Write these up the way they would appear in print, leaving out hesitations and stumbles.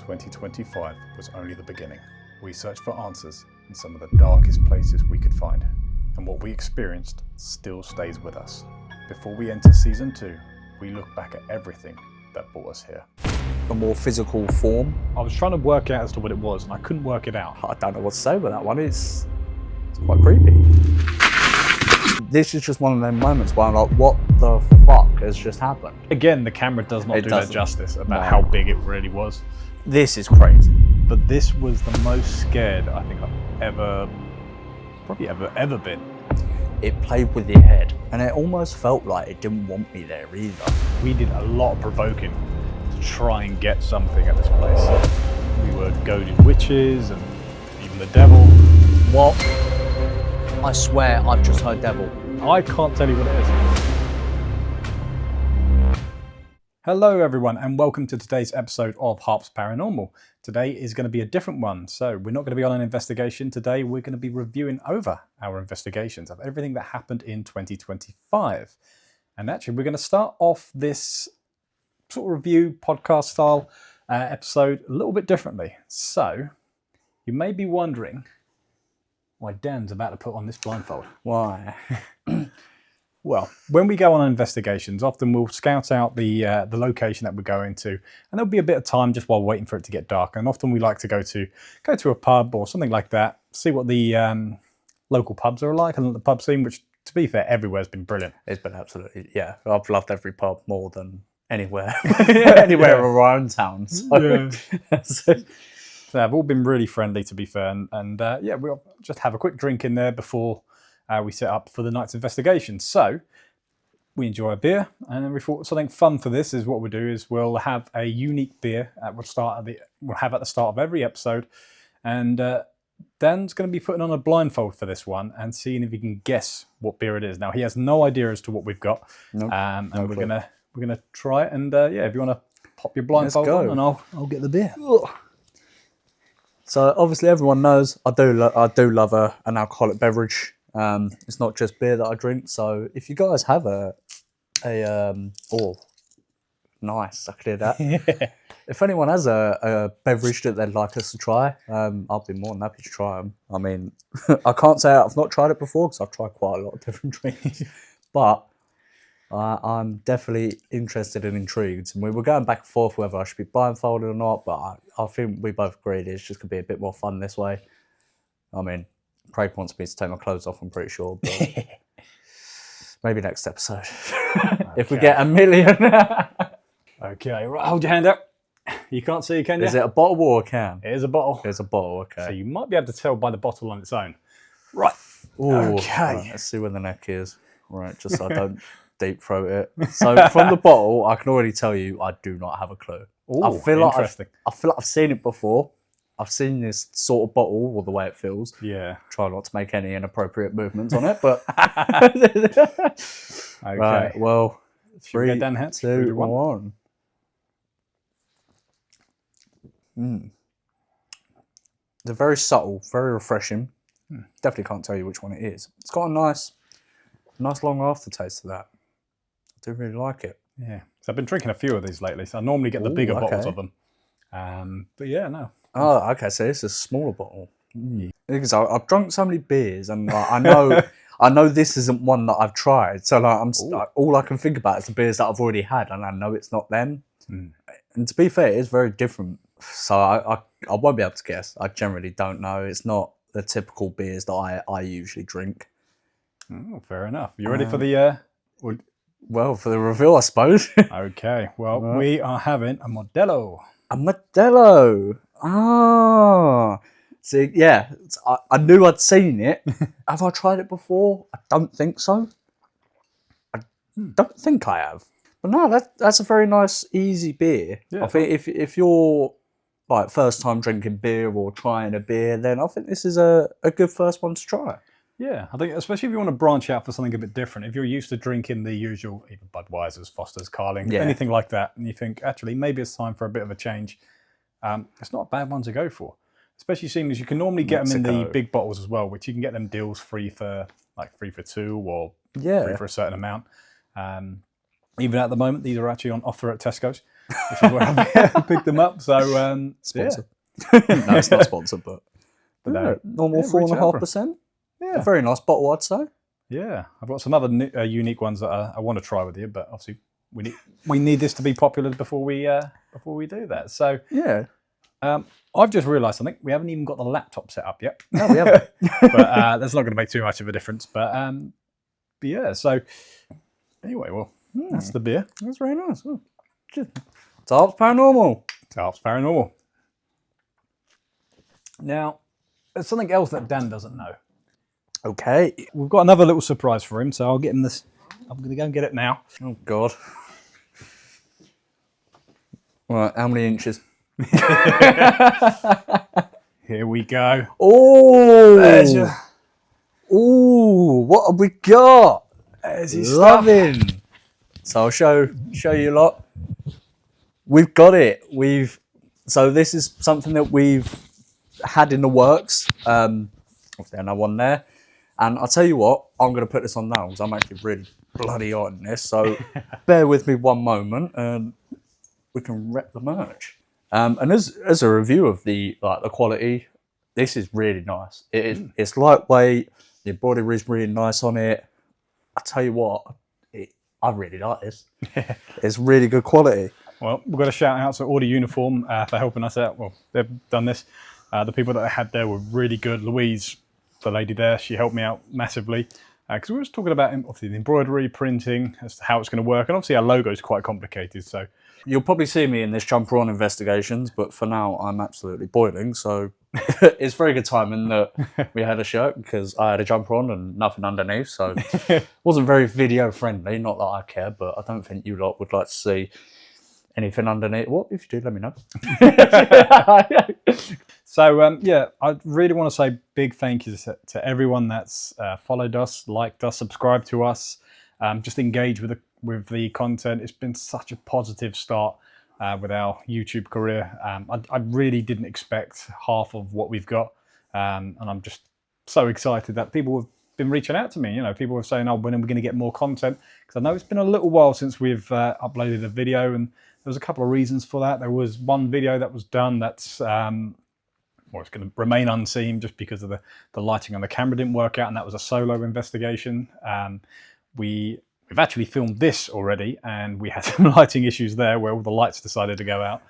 2025 was only the beginning. We searched for answers in some of the darkest places we could find, and what we experienced still stays with us. Before we enter season 2, we look back at everything that brought us here. A more physical form. I was trying to work out as to what it was, and I couldn't work it out. I don't know what to say with that one. It's quite creepy. This is just one of them moments where I'm like, what the fuck has just happened? Again, the camera does not do that justice about how big it really was. This is crazy. But this was the most scared I think I've ever been. It played with your head, and it almost felt like it didn't want me there either. We did a lot of provoking to try and get something at this place. We were goading witches and even the devil. What? I swear I've just heard devil. I can't tell you what it is. Hello everyone and welcome to today's episode of HARPS Paranormal. Today is going to be a different one, so we're not going to be on an investigation today. We're going to be reviewing over our investigations of everything that happened in 2025. And actually we're going to start off this sort of review podcast style episode a little bit differently. So you may be wondering why Dan's about to put on this blindfold. Why? Well, when we go on investigations, often we'll scout out the location that we're going to, and there'll be a bit of time just while waiting for it to get dark. And often we like to go to a pub or something like that, see what the local pubs are like, and the pub scene, which, to be fair, everywhere's been brilliant. It's been absolutely, yeah. I've loved every pub more than anywhere, anywhere around town. So. Yeah. So they've all been really friendly, to be fair, and yeah, we'll just have a quick drink in there before we set up for the night's investigation. So we enjoy a beer, and then we thought something fun for this is what we'll do is we'll have a unique beer we'll have at the start of every episode, and Dan's going to be putting on a blindfold for this one and seeing if he can guess what beer it is. Now he has no idea as to what we've got, and we're gonna try it. And yeah, if you want to pop your blindfold on, and I'll get the beer. Ugh. So obviously everyone knows I do love an alcoholic beverage. It's not just beer that I drink. So if you guys have oh, nice, I could hear that. Yeah. If anyone has a beverage that they'd like us to try, I'll be more than happy to try them. I mean, I can't say I've not tried it before because I've tried quite a lot of different drinks, but I'm definitely interested and intrigued. And we were going back and forth whether I should be blindfolded or not, but I think we both agreed it's just going to be a bit more fun this way. I mean, Craig wants me to take my clothes off, I'm pretty sure, but maybe next episode. Okay. If we get 1 million. Okay, right, hold your hand up. You can't see, can you? Is it a bottle or a can? It is a bottle. It's a bottle, okay. So you might be able to tell by the bottle on its own. Right. Ooh, okay. Right, let's see where the neck is. Right, just so I don't deep throat it. So from the bottle, I can already tell you I do not have a clue. Ooh, I feel like I've seen it before. I've seen this sort of bottle, or the way it feels. Yeah. Try not to make any inappropriate movements on it, but okay. Right, well, Should we 3, get down hats? 2, 1. They're very subtle, very refreshing. Definitely can't tell you which one it is. It's got a nice long aftertaste to that. I do really like it. Yeah. So I've been drinking a few of these lately. So I normally get the bigger bottles of them. But yeah, no. Oh, okay. So this is a smaller bottle. Because I've drunk so many beers, and I know this isn't one that I've tried. So like, all I can think about is the beers that I've already had, and I know it's not them. And to be fair, it is very different. So I won't be able to guess. I generally don't know. It's not the typical beers that I usually drink. Oh, fair enough. You ready for the... Well, for the reveal, I suppose. Okay. Well, we are having a Modelo. A Modelo. Ah. See, yeah, I knew I'd seen it. Have I tried it before? I don't think so. I don't think I have. But no, that's a very nice, easy beer. Yeah, I think if you're like first time drinking beer or trying a beer, then I think this is a good first one to try. Yeah, I think especially if you want to branch out for something a bit different. If you're used to drinking the usual, even Budweiser's, Foster's, Carling, anything like that, and you think, actually, maybe it's time for a bit of a change, it's not a bad one to go for. Especially seeing as you can normally get them in the big bottles as well, which you can get them deals free for 2 or free for a certain amount. Even at the moment, these are actually on offer at Tesco's. which is where I picked them up. So Sponsor. No, it's not sponsored, but no. normal 4.5%. Yeah, A very nice bottle, I'd say. yeah. I've got some other unique ones that I want to try with you, but obviously we need this to be popular before we do that. So Yeah. I've just realised something. We haven't even got the laptop set up yet. No, we haven't. But that's not going to make too much of a difference. But yeah. So anyway, well, that's the beer. That's very nice. Oh, it's HARPS Paranormal. It's HARPS Paranormal. Now, there's something else that Dan doesn't know. Okay. We've got another little surprise for him, so I'll get him this. I'm going to go and get it now. Oh, God. Right, how many inches? Here we go. Oh! There's your... Oh, what have we got? There's his stuff. Loving. So I'll show you a lot. We've got it. So this is something that we've had in the works. Obviously, I know one there. And I'll tell you what, I'm going to put this on now because I'm actually really bloody hot in this. So bear with me one moment and we can rep the merch. And as a review of the quality, this is really nice. It's lightweight. The embroidery is really nice on it. I tell you what, I really like this. It's really good quality. Well, we've got a shout out to Order Uniform for helping us out. Well, they've done this. The people that I had there were really good. Louise, the lady there, she helped me out massively. Because we were just talking about obviously the embroidery, printing, as to how it's going to work. And obviously our logo is quite complicated. So you'll probably see me in this Jumper On Investigations, but for now I'm absolutely boiling. So it's very good timing that we had a shirt because I had a jumper on and nothing underneath. So it wasn't very video friendly. Not that I care, but I don't think you lot would like to see anything underneath. What? If you do, let me know. So, yeah, I really want to say big thank you to everyone that's followed us, liked us, subscribed to us, just engaged with the content. It's been such a positive start with our YouTube career. I really didn't expect half of what we've got. And I'm just so excited that people have been reaching out to me. You know, people were saying, oh, when are we going to get more content? Because I know it's been a little while since we've uploaded a video, and there was a couple of reasons for that. There was one video that was done that's... well, it's going to remain unseen just because of the lighting on the camera didn't work out, and that was a solo investigation. We've actually filmed this already, and we had some lighting issues there where all the lights decided to go out,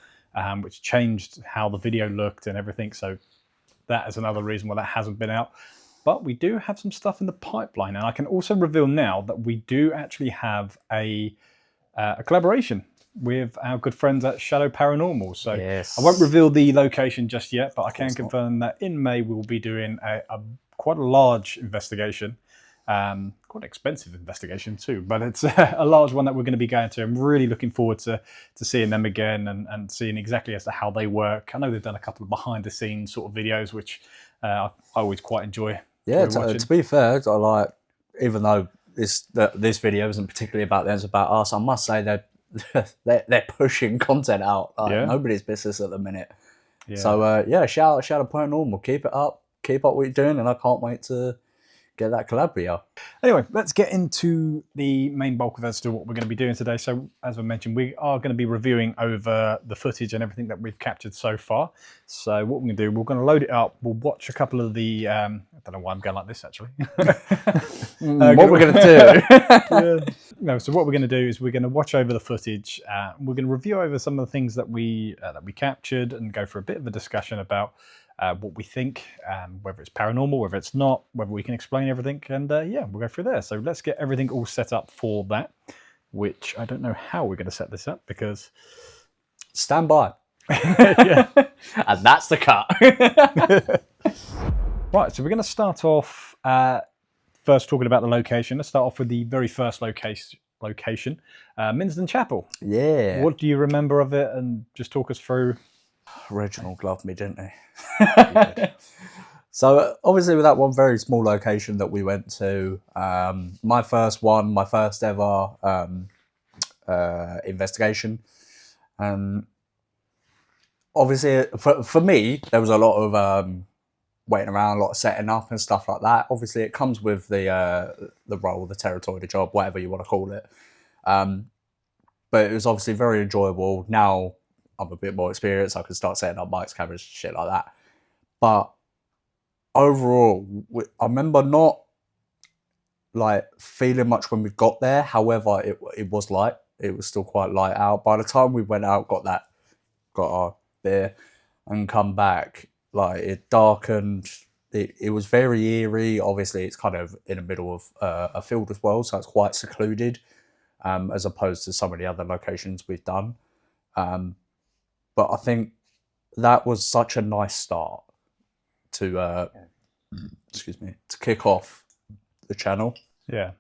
which changed how the video looked and everything. So that is another reason why that hasn't been out. But we do have some stuff in the pipeline, and I can also reveal now that we do actually have a collaboration with our good friends at Shadow Paranormal. So yes. I won't reveal the location just yet, but I can confirm that in May we'll be doing quite a large investigation, quite an expensive investigation too, but it's a large one that we're going to be going to. I'm really looking forward to seeing them again and seeing exactly as to how they work. I know they've done a couple of behind the scenes sort of videos, which I always quite enjoy. Yeah, to be fair, I like, even though this video isn't particularly about them, it's about us, I must say that they're pushing content out like nobody's business at the minute. Yeah. So yeah, shout out Paranormal, keep up what you're doing, and I can't wait to get that collab with you. Anyway, let's get into the main bulk of as to what we're going to be doing today. So as I mentioned, we are going to be reviewing over the footage and everything that we've captured so far. So what we're going to do, we're going to load it up, we'll watch a couple of the I don't know why I'm going like this actually. What we're going to do. No, so what we're going to do is we're going to watch over the footage. We're going to review over some of the things that we captured and go for a bit of a discussion about what we think, whether it's paranormal, whether it's not, whether we can explain everything, and yeah, we'll go through there. So let's get everything all set up for that, which I don't know how we're going to set this up because... Stand by. Yeah. And that's the cut. Right, so we're going to start off first talking about the location. Let's start off with the very first location, Minsden Chapel. Yeah. What do you remember of it? And just talk us through. Reginald loved me, didn't he? So obviously with that one very small location that we went to, my first ever investigation. Obviously for me, there was a lot of waiting around, a lot of setting up and stuff like that. Obviously it comes with the role, the territory, the job, whatever you want to call it. but it was obviously very enjoyable. Now I'm a bit more experienced. I can start setting up mics, cameras, shit like that. But overall, I remember not like feeling much when we got there. However, it was light. It was still quite light out. By the time we went out, got our beer, and come back, like it darkened. It was very eerie. Obviously, it's kind of in the middle of a field as well, so it's quite secluded, as opposed to some of the other locations we've done. But I think that was such a nice start to to kick off the channel. Yeah.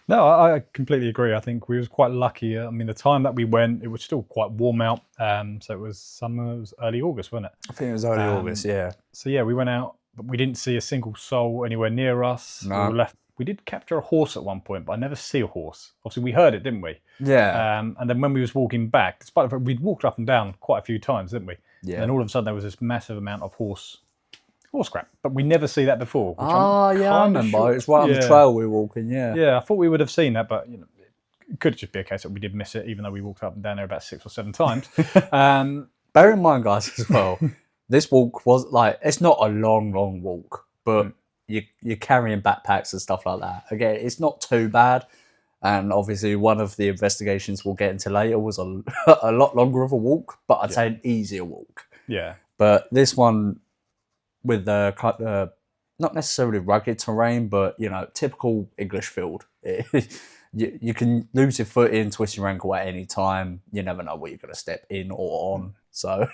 No, I completely agree. I think we was quite lucky. I mean, the time that we went, it was still quite warm out. So it was summer, it was early August, wasn't it? I think it was early August, yeah. So yeah, we went out, but we didn't see a single soul anywhere near us. No. We were left. We did capture a horse at one point, but I never see a horse. Obviously, we heard it, didn't we? Yeah. And then when we was walking back, despite the fact we'd walked up and down quite a few times, didn't we? Yeah. And then all of a sudden there was this massive amount of horse crap, but we never see that before. I remember. Sure. It's right on the trail we were walking, yeah. Yeah, I thought we would have seen that, but it could just be a case that we did miss it, even though we walked up and down there about 6 or 7 times. Bear in mind, guys, as well, this walk was like, it's not a long walk, but you're carrying backpacks and stuff like that. Again, it's not too bad. And obviously, one of the investigations we'll get into later was a lot longer of a walk, but I'd say an easier walk. Yeah. But this one, with the not necessarily rugged terrain, but typical English field. You can lose your foot in, twist your ankle at any time. You never know what you're going to step in or on. So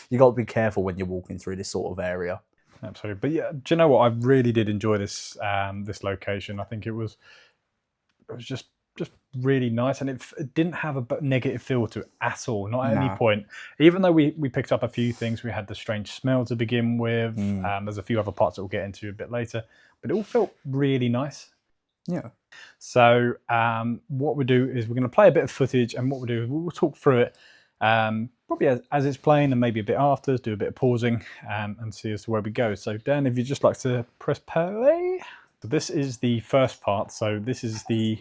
you got to be careful when you're walking through this sort of area. Absolutely. But yeah, do you know what? I really did enjoy this this location. I think it was just really nice, and it didn't have a negative feel to it at all, not at any point. Even though we picked up a few things, we had the strange smell to begin with. There's a few other parts that we'll get into a bit later, but it all felt really nice. Yeah. So what we do is we're going to play a bit of footage, and what we'll do is we'll talk through it, probably as it's playing, and maybe a bit after, do a bit of pausing, and see as to where we go. So Dan, if you'd just like to press play. So this is the first part. So this is the...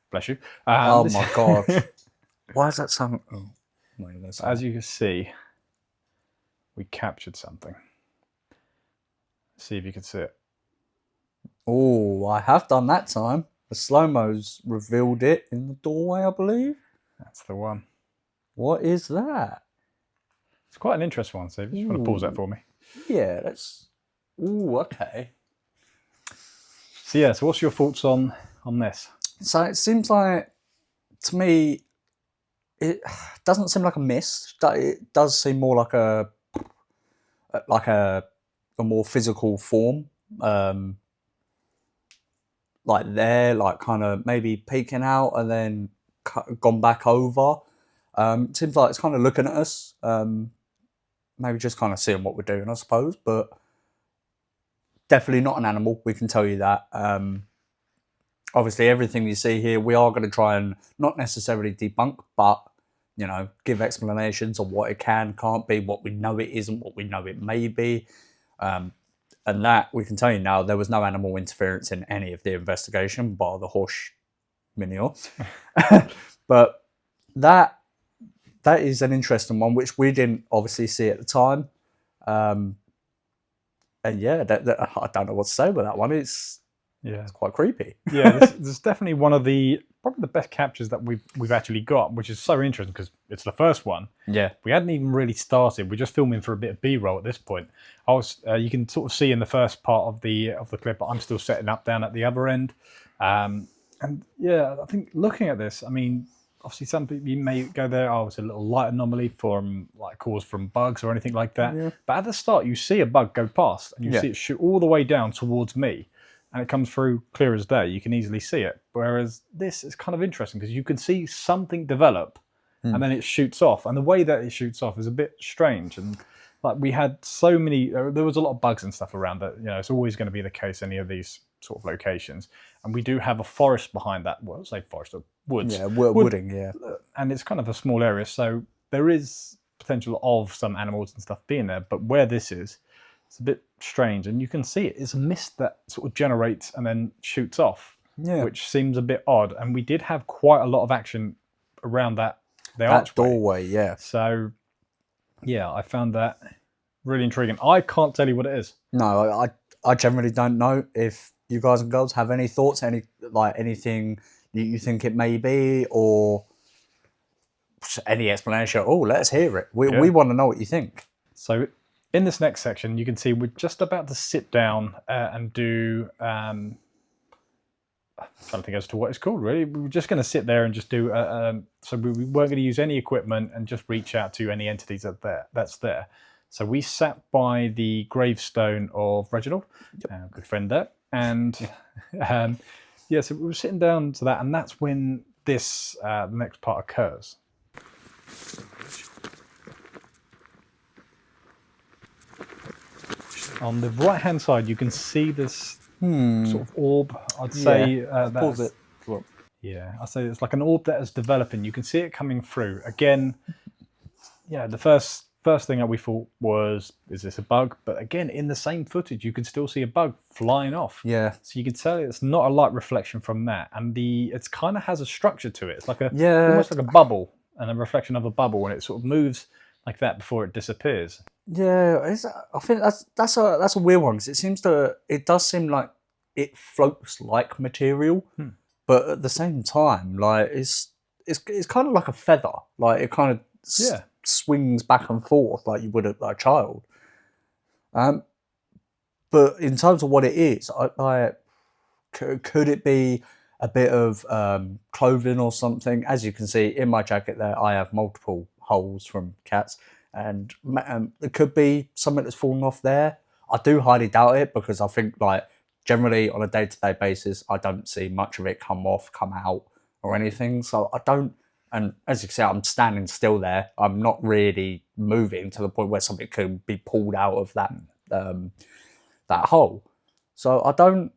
Bless you. Oh my God. Why is that sound? Oh, as you can see, we captured something. See if you can see it. Oh, I have done that time. The slow-mo's revealed it in the doorway, I believe. That's the one. What is that? It's quite an interesting one, so if you just want to pause that for me. Yeah, that's... Ooh, okay. So yeah, so what's your thoughts on this? So it seems like, to me, it doesn't seem like a mist. It does seem more like a more physical form. Like there, like kind of maybe peeking out and then gone back over. It seems like it's kind of looking at us. Maybe just kind of seeing what we're doing, I suppose. But definitely not an animal, we can tell you that. Obviously, everything you see here, we are going to try and not necessarily debunk, but, give explanations on what it can't be, what we know it isn't, what we know it may be. And that, we can tell you now, there was no animal interference in any of the investigation, bar the horse manure. But that is an interesting one, which we didn't obviously see at the time. And yeah, I don't know what to say about that one. It's quite creepy. Yeah, this is definitely one of probably the best captures that we've actually got, which is so interesting because it's the first one. Yeah, we hadn't even really started. We're just filming for a bit of B-roll at this point. You can sort of see in the first part of the clip, but I'm still setting up down at the other end. And yeah, I think looking at this, I mean, obviously some people, you may go there, it's a little light anomaly caused from bugs or anything like that. Yeah. But at the start, you see a bug go past, and you see it shoot all the way down towards me. And it comes through clear as day. You can easily see it. Whereas this is kind of interesting because you can see something develop and then it shoots off. And the way that it shoots off is a bit strange. And like we had so many, there was a lot of bugs and stuff around that, it's always going to be the case any of these sort of locations. And we do have a forest behind that. Well, say forest or woods. Yeah, wooding, yeah. And it's kind of a small area. So there is potential of some animals and stuff being there. But where this is, it's a bit strange, and you can see it. It's a mist that sort of generates and then shoots off, which seems a bit odd. And we did have quite a lot of action around the That archway. doorway, yeah. So, yeah, I found that really intriguing. I can't tell you what it is. No, I generally don't know. If you guys and girls have any thoughts, anything you think it may be, or any explanation, let's hear it. We want to know what you think. So in this next section, you can see we're just about to sit down and do... I'm trying to think as to what it's called, really. We were just going to sit there and just do... so we weren't going to use any equipment and just reach out to any entities that's there. So we sat by the gravestone of Reginald, good friend there. And yeah, so we were sitting down to that, and that's when this the next part occurs. On the right-hand side, you can see this sort of orb. I'd say pause it. Yeah, I'd say it's like an orb that is developing. You can see it coming through. Again, yeah, the first thing that we thought was, is this a bug? But again, in the same footage, you can still see a bug flying off. Yeah. So you can tell it's not a light reflection from that. And it kind of has a structure to it. It's like almost like a bubble and a reflection of a bubble, and it sort of moves like that before it disappears. Yeah, I think that's a weird one, because it does seem like it floats like material, but at the same time, like it's kind of like a feather. Like it kind of swings back and forth like you would a child. But in terms of what it is, could it be a bit of clothing or something? As you can see in my jacket there, I have multiple holes from cats, and it could be something that's fallen off there. I do highly doubt it, because I think, like, generally on a day-to-day basis, I don't see much of it come out or anything. So I don't. And as you can see, I'm standing still there. I'm not really moving to the point where something could be pulled out of that that hole. So I don't.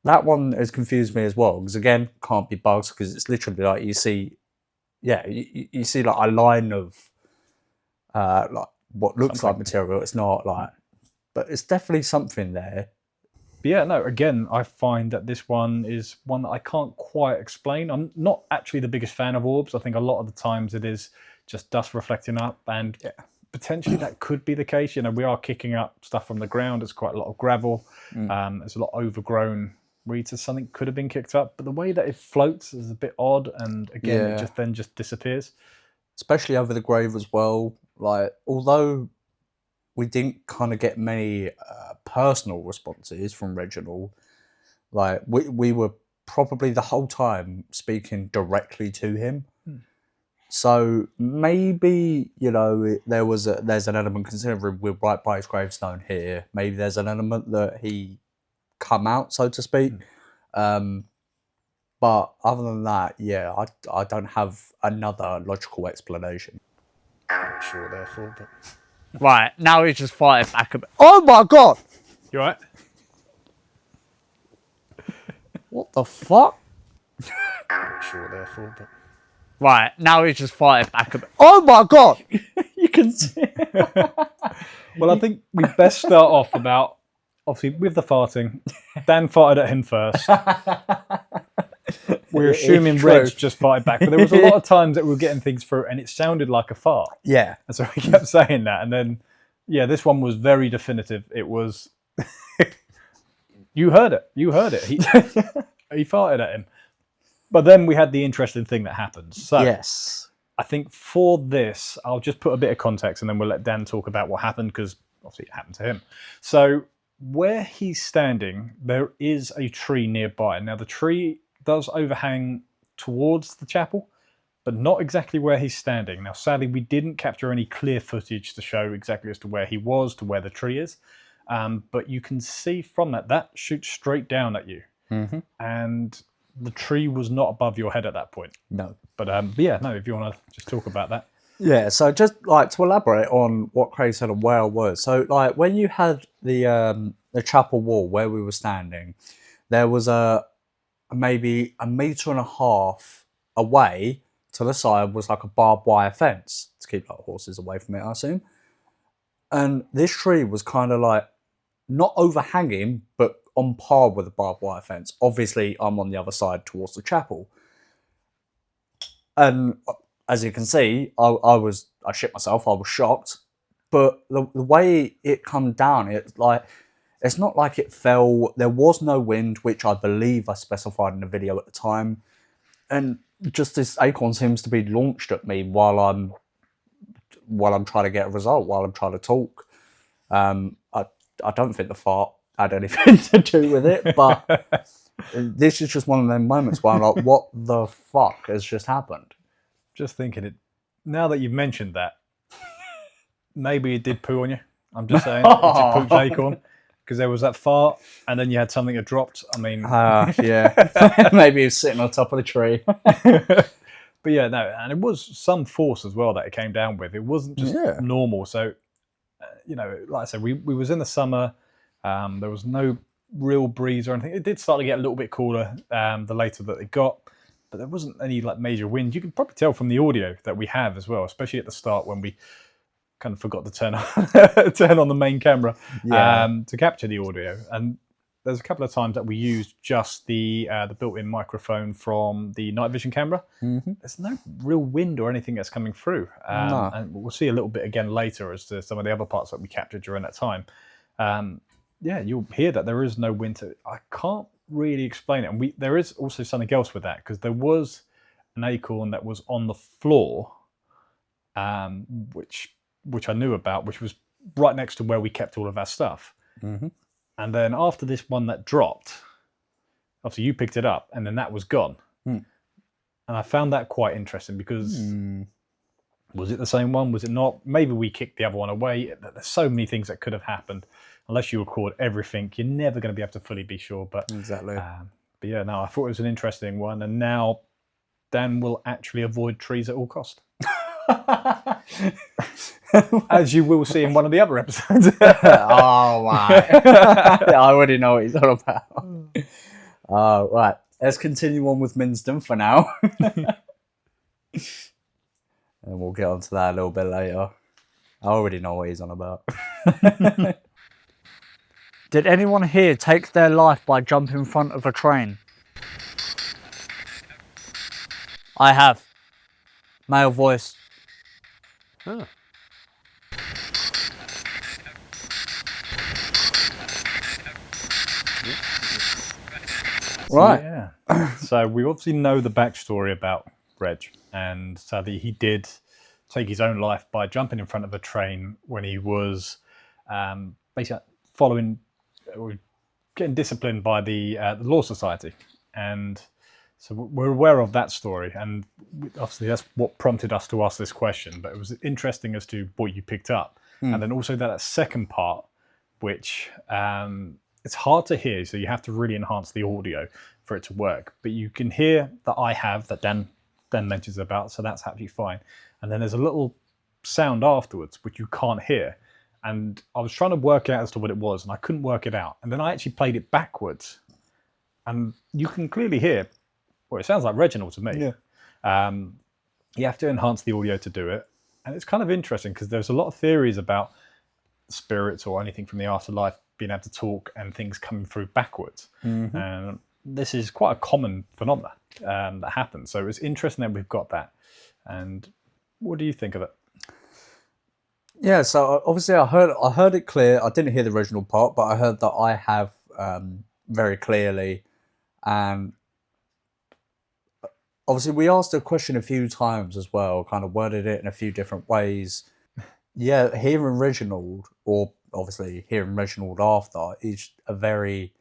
That one has confused me as well, because again, can't be bugs, because it's literally like you see, you see like a line of like what looks like material. It's not like, but it's definitely something there. But yeah, no, again, I find that this one is one that I can't quite explain. I'm not actually the biggest fan of orbs. I think a lot of the times it is just dust reflecting up, and potentially that could be the case. You know, we are kicking up stuff from the ground. There's quite a lot of gravel. There's a lot of overgrown reeds. Something could have been kicked up, but the way that it floats is a bit odd, and again, it just disappears. Especially over the grave as well. Like, although we didn't kind of get many personal responses from Reginald, like we were probably the whole time speaking directly to him. So maybe, you know, there's an element, considering we're right by his gravestone here, maybe there's an element that he come out, so to speak. But other than that, I don't have another logical explanation. Not sure, therefore, but... Right, now he's just fighting back a bit. Oh my god! You alright? What the fuck? Not sure, therefore, but... Right, now he's just fighting back a bit. Oh my god! You can see. Well, I think we best start off about, obviously, with the farting. Dan farted at him first. We're assuming Reg just farted back, but there was a lot of times that we were getting things through and it sounded like a fart. Yeah. And so we kept saying that. And then, this one was very definitive. It was, you heard it. He farted at him. But then we had the interesting thing that happened. So yes. I think for this, I'll just put a bit of context and then we'll let Dan talk about what happened, because obviously it happened to him. So where he's standing, there is a tree nearby. Now the tree does overhang towards the chapel, but not exactly where he's standing. Now, sadly, we didn't capture any clear footage to show exactly as to where he was, to where the tree is. But you can see from that shoots straight down at you. And the tree was not above your head at that point. No. But if you want to just talk about that. Yeah, so just like to elaborate on what Craig said and where I was. So like when you had the chapel wall where we were standing, there was maybe 1.5 meters away to the side was like a barbed wire fence to keep like horses away from it, I assume. And this tree was kind of like not overhanging, but on par with the barbed wire fence. Obviously, I'm on the other side towards the chapel. And as you can see, I shit myself. I was shocked, but the way it come down, it's not like it fell. There was no wind, which I believe I specified in the video at the time, and just this acorn seems to be launched at me while I'm trying to get a result, while I'm trying to talk. I don't think the fart had anything to do with it, but this is just one of them moments where I'm like, what the fuck has just happened? Just thinking it, now that you've mentioned that, maybe it did poo on you. I'm just saying, it's a pooped acorn. Because there was that fart, and then you had something that dropped. I mean... yeah. Maybe he was sitting on top of the tree. But yeah, no, and it was some force as well that it came down with. It wasn't just normal. So, like I said, we was in the summer. There was no real breeze or anything. It did start to get a little bit cooler the later that it got, but there wasn't any like major wind. You can probably tell from the audio that we have as well, especially at the start when we kind of forgot to turn on the main camera to capture the audio. And there's a couple of times that we used just the built-in microphone from the night vision camera. There's no real wind or anything that's coming through. No. And we'll see a little bit again later as to some of the other parts that we captured during that time. You'll hear that there is no wind. I can't really explain it. And there is also something else with that, because there was an acorn that was on the floor, which I knew about, which was right next to where we kept all of our stuff. And then after this one that dropped, obviously you picked it up, and then that was gone. And I found that quite interesting because was it the same one? Was it not? Maybe we kicked the other one away. There's so many things that could have happened. Unless you record everything, you're never going to be able to fully be sure. But exactly. But yeah, no, I thought it was an interesting one, and now Dan will actually avoid trees at all cost. As you will see in one of the other episodes. Oh, my. I already know what he's on about. Right, let's continue on with Minsden for now. And we'll get onto that a little bit later. I already know what he's on about. Did anyone here take their life by jumping in front of a train? I have. Male voice. Huh. Right. Yeah. So we obviously know the backstory about Reg, and sadly he did take his own life by jumping in front of a train when he was basically getting disciplined by the Law Society. And so we're aware of that story, and obviously that's what prompted us to ask this question. But it was interesting as to what you picked up, and then also that second part, which it's hard to hear, so you have to really enhance the audio for it to work. But you can hear that Dan mentions about, so that's absolutely fine. And then there's a little sound afterwards which you can't hear, and I was trying to work out as to what it was, and I couldn't work it out. And then I actually played it backwards, and you can clearly hear. Well, it sounds like Reginald to me. Yeah. You have to enhance the audio to do it. And it's kind of interesting because there's a lot of theories about spirits or anything from the afterlife being able to talk and things coming through backwards. And this is quite a common phenomenon that happens. So it's interesting that we've got that. And what do you think of it? Yeah, so obviously I heard it clear. I didn't hear the original part, but I heard that I have very clearly. And obviously, we asked a question a few times as well, kind of worded it in a few different ways. Yeah, hearing Reginald, or obviously hearing Reginald after, is a very,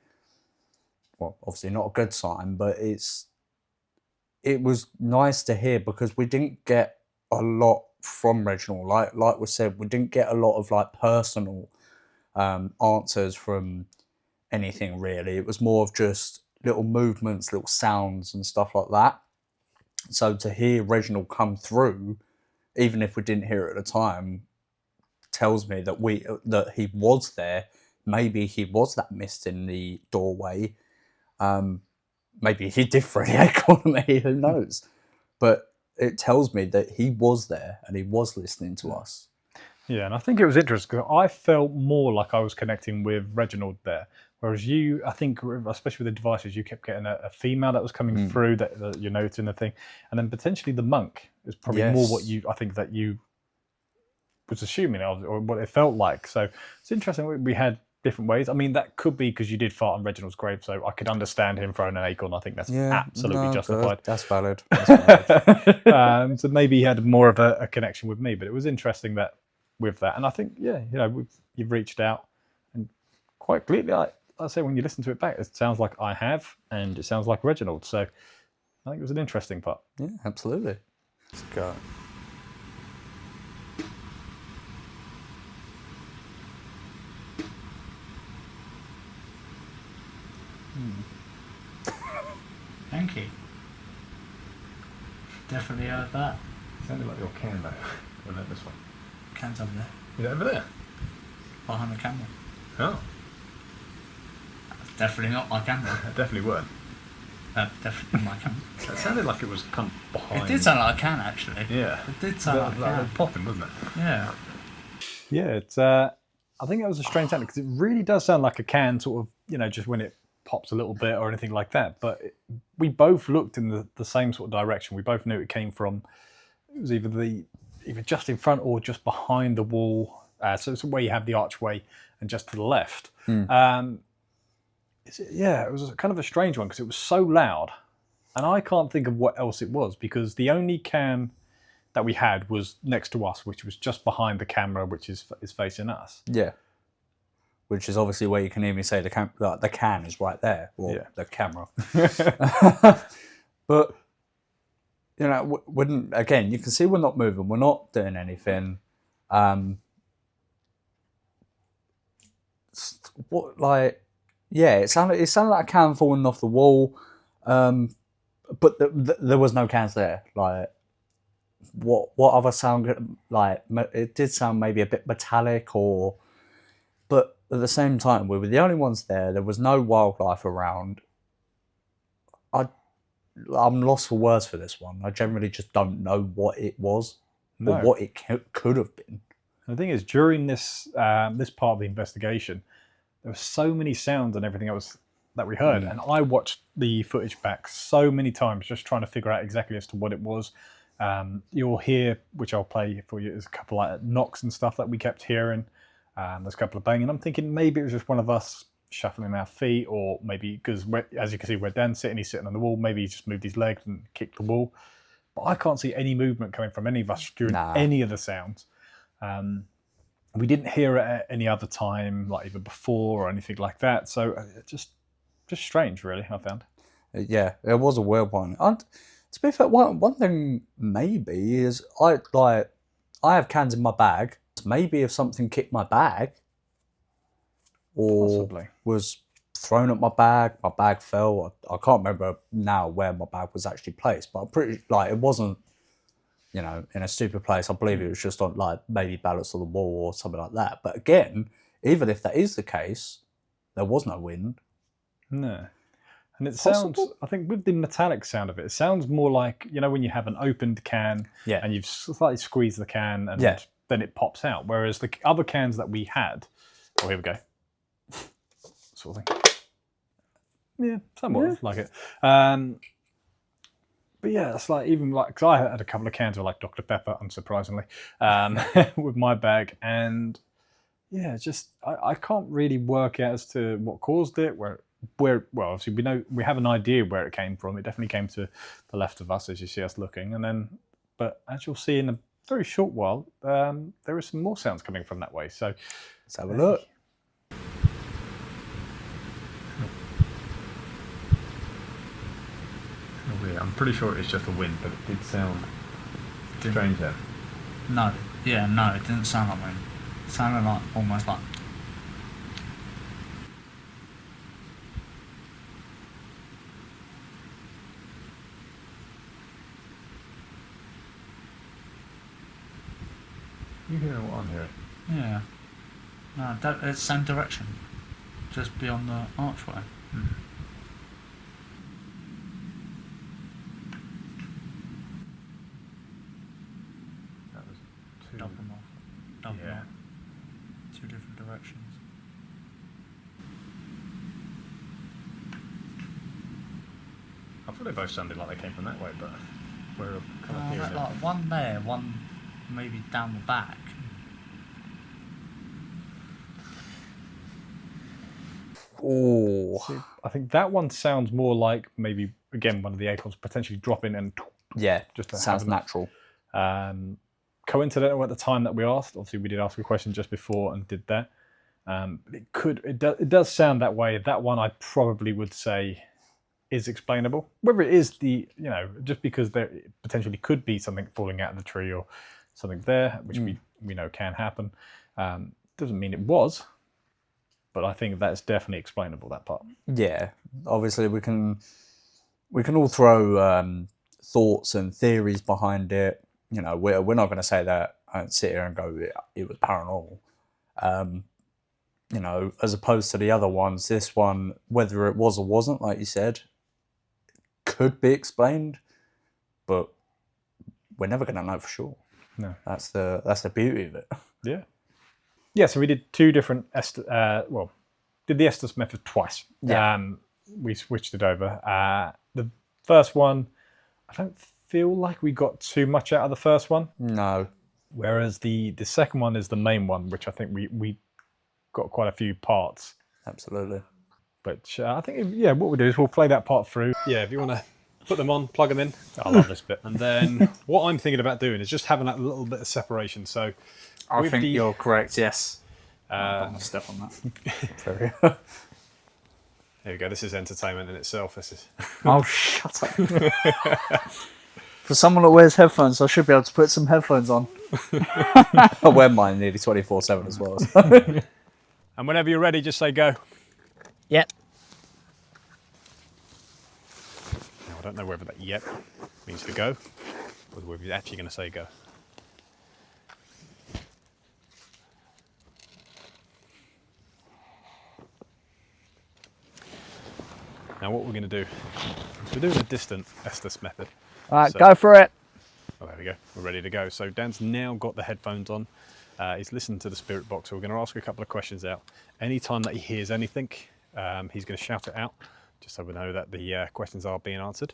well, obviously not a good sign, but it was nice to hear because we didn't get a lot from Reginald. Like we said, we didn't get a lot of like personal answers from anything really. It was more of just little movements, little sounds and stuff like that. So to hear Reginald come through, even if we didn't hear it at the time, tells me that he was there. Maybe he was that mist in the doorway. Maybe he did throw the acorn at me, who knows? But it tells me that he was there and he was listening to us. Yeah, and I think it was interesting because I felt more like I was connecting with Reginald there, whereas you, I think, especially with the devices, you kept getting a female that was coming through that you're noticing the thing, and then potentially the monk is probably more what I think that you was assuming or what it felt like. So it's interesting. We had different ways. I mean, that could be because you did fart on Reginald's grave, so I could understand him throwing an acorn. I think that's absolutely justified. That's valid. That's valid. So maybe he had more of a connection with me, but it was interesting that with that, and I think you've reached out, and quite clearly, I say when you listen to it back, it sounds like I have, and it sounds like Reginald. So I think it was an interesting part. Yeah, absolutely. Let's go. Thank you. Definitely heard that. Sounded like your can though. Well, not this one. Can's over there. Is it over there? Behind the camera. Oh, That's definitely not my camera. that definitely weren't. Definitely not my camera. That sounded like it was kind of behind. It did sound like a can, actually. Yeah. It did sound like a can. Popping, wasn't it? Yeah. Yeah, it's. I think it was a strange sound because it really does sound like a can, sort of, just when it pops a little bit or anything like that. But we both looked in the same sort of direction. We both knew it came from. It was either just in front or just behind the wall. So it's where you have the archway and just to the left. It was kind of a strange one because it was so loud, and I can't think of what else it was because the only can that we had was next to us, which was just behind the camera, which is facing us. Yeah. Which is obviously where you can even say the can is right there, or the camera. But when again, you can see we're not moving, we're not doing anything. It sounded like a can falling off the wall, but there was no cans there. Like, what other sound? Like, it did sound maybe a bit metallic, but at the same time, we were the only ones there. There was no wildlife around. I'm lost for words for this one. I generally just don't know what it was or what it could have been. And the thing is, during this this part of the investigation, there were so many sounds and everything else that we heard, and I watched the footage back so many times just trying to figure out exactly as to what it was. You'll hear, which I'll play for you, is a couple like knocks and stuff that we kept hearing. There's a couple of banging. I'm thinking maybe it was just one of us shuffling our feet, or maybe because, as you can see, where Dan's sitting, he's sitting on the wall. Maybe he just moved his legs and kicked the wall. But I can't see any movement coming from any of us during any of the sounds. We didn't hear it at any other time, like either before or anything like that. So just strange, really, I found. Yeah, it was a weird one. And to be fair, one thing maybe is I have cans in my bag. Maybe if something kicked my bag or Possibly. was thrown at my bag fell. I can't remember now where my bag was actually placed, but I'm pretty it wasn't, in a stupid place. I believe it was just on maybe balanced on the wall or something like that. But again, even if that is the case, there was no wind. No. And it sounds, I think with the metallic sound of it, it sounds more like, when you have an opened can and you've slightly squeezed the can and then it pops out. Whereas the other cans that we had, here we go, sort of thing. Yeah, somewhat like it. But yeah, it's because I had a couple of cans of Dr. Pepper, unsurprisingly, with my bag. And yeah, just, I can't really work out as to what caused it, where obviously we have an idea where it came from. It definitely came to the left of us as you see us looking, and then, but as you'll see in a very short while, there are some more sounds coming from that way. So let's have a look. I'm pretty sure it's just a wind, but it did sound strange then. No, it didn't sound like wind. It sounded almost like. You hear what I'm hearing? Yeah. No, it's same direction, just beyond the archway. That was too. Double knock. 2 different directions. I thought they both sounded like they came from that way, but we're kind of hearing it. Like one there, one maybe down the back. Oh, I think that one sounds more like maybe, again, one of the acorns potentially dropping and yeah, just to sounds have a- natural. Coincidental at the time that we asked. Obviously, we did ask a question just before and did that. It does sound that way. That one I probably would say is explainable. Whether it is just because there potentially could be something falling out of the tree or something there, which we know can happen, doesn't mean it was. But I think that's definitely explainable, that part. Yeah, obviously we can all throw thoughts and theories behind it. You know, we're not going to say that and sit here and go it was paranormal. You know, as opposed to the other ones, this one, whether it was or wasn't, like you said, could be explained, but we're never going to know for sure. No, that's the beauty of it. Yeah. Yeah, so we did 2 different did the Estes method twice. Yeah. We switched it over. The first one, I don't feel like we got too much out of the first one. No. Whereas the second one is the main one, which I think we got quite a few parts. Absolutely. But I think, what we'll do is we'll play that part through. Yeah, if you want to put them on, plug them in. I love this bit. And then what I'm thinking about doing is just having that little bit of separation. So I think you're correct, yes. I don't want to step on that. Sorry. There we go. This is entertainment in itself. This is. Oh, shut up. For someone that wears headphones, I should be able to put some headphones on. I wear mine nearly 24/7 as well. So. And whenever you're ready, just say go. Yep. Now, I don't know whether that yep means for go, or whether you're actually going to say go. Now what we're going to do is we're doing a distant Estes method. All right, go for it. Oh, there we go. We're ready to go. So Dan's now got the headphones on. He's listened to the spirit box. So we're going to ask a couple of questions out. Anytime that he hears anything, he's going to shout it out, just so we know that the questions are being answered.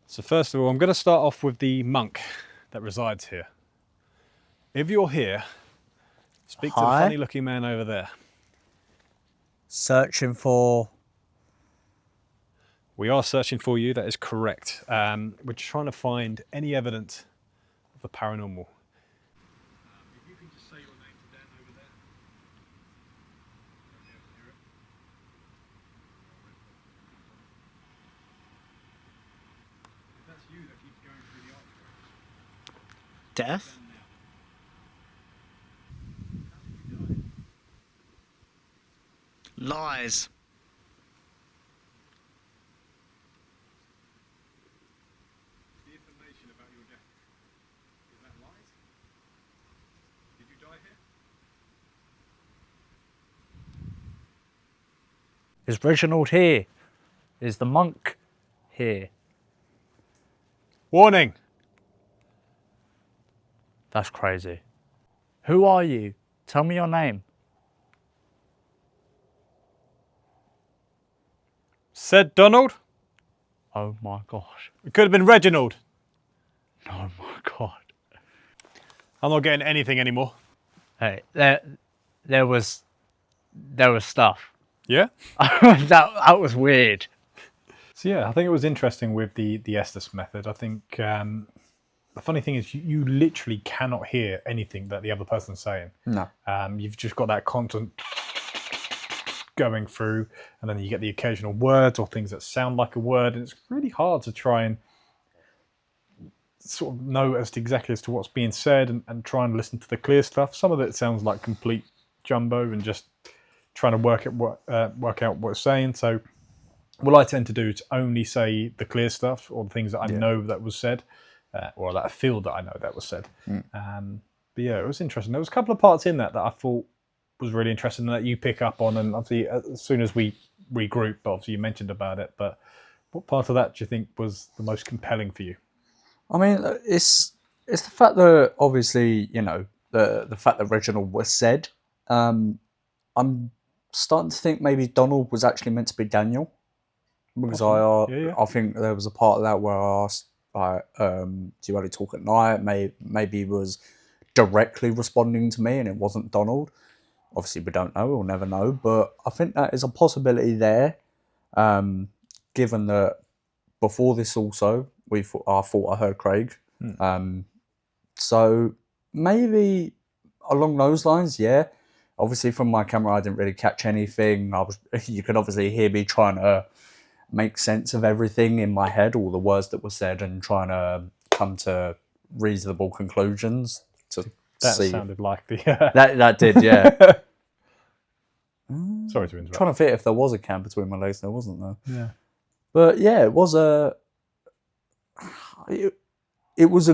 So first of all, I'm going to start off with the monk that resides here. If you're here, speak to the funny looking man over there. Searching for... We are searching for you, that is correct. We're trying to find any evidence of the paranormal. If you can just say your name to Dan over there. If that's you that keeps going through the archway. Death? Lies. The information about your death, is that lies? Did you die here? Is Reginald here? Is the monk here? Warning! That's crazy. Who are you? Tell me your name. Said Donald? Oh my gosh. It could have been Reginald. Oh my god. I'm not getting anything anymore. Hey, there was stuff. Yeah? that was weird. So yeah, I think it was interesting with the Estes method. I think the funny thing is you literally cannot hear anything that the other person's saying. No. You've just got that constant going through, and then you get the occasional words or things that sound like a word, and it's really hard to try and sort of know exactly as to what's being said and try and listen to the clear stuff. Some of it sounds like complete jumbo and just trying to work out what it's saying. So what I tend to do is only say the clear stuff or the things that I know that was said, or that I feel that I know that was said. But yeah, it was interesting. There was a couple of parts in that I thought was really interesting that you pick up on, and obviously as soon as we regroup, obviously you mentioned about it, but what part of that do you think was the most compelling for you? I mean, it's the fact that obviously, you know, the fact that Reginald was said, I'm starting to think maybe Donald was actually meant to be Daniel, because Possibly. I think there was a part of that where I asked, do you only talk at night? Maybe he was directly responding to me and it wasn't Donald. Obviously, we don't know. We'll never know. But I think that is a possibility there, given that before this also, I thought I heard Craig. So maybe along those lines, yeah. Obviously, from my camera, I didn't really catch anything. You could obviously hear me trying to make sense of everything in my head, all the words that were said, and trying to come to reasonable conclusions. That sounded like the... That did, yeah. Sorry to interrupt. Trying to fit if there was a cam between my legs, there wasn't though. Yeah. But yeah, it was a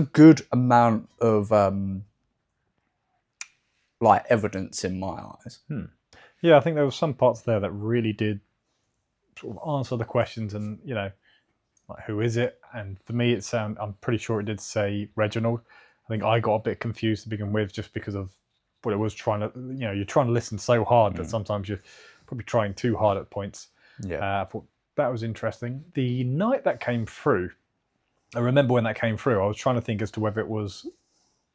good amount of like evidence in my eyes. Yeah, I think there were some parts there that really did sort of answer the questions, and like who is it? And for me, I'm pretty sure it did say Reginald. I think I got a bit confused to begin with, just because of what it was trying to. You're trying to listen so hard that sometimes you're probably trying too hard at points. Yeah, I thought that was interesting. The night that came through, I remember when that came through, I was trying to think as to whether it was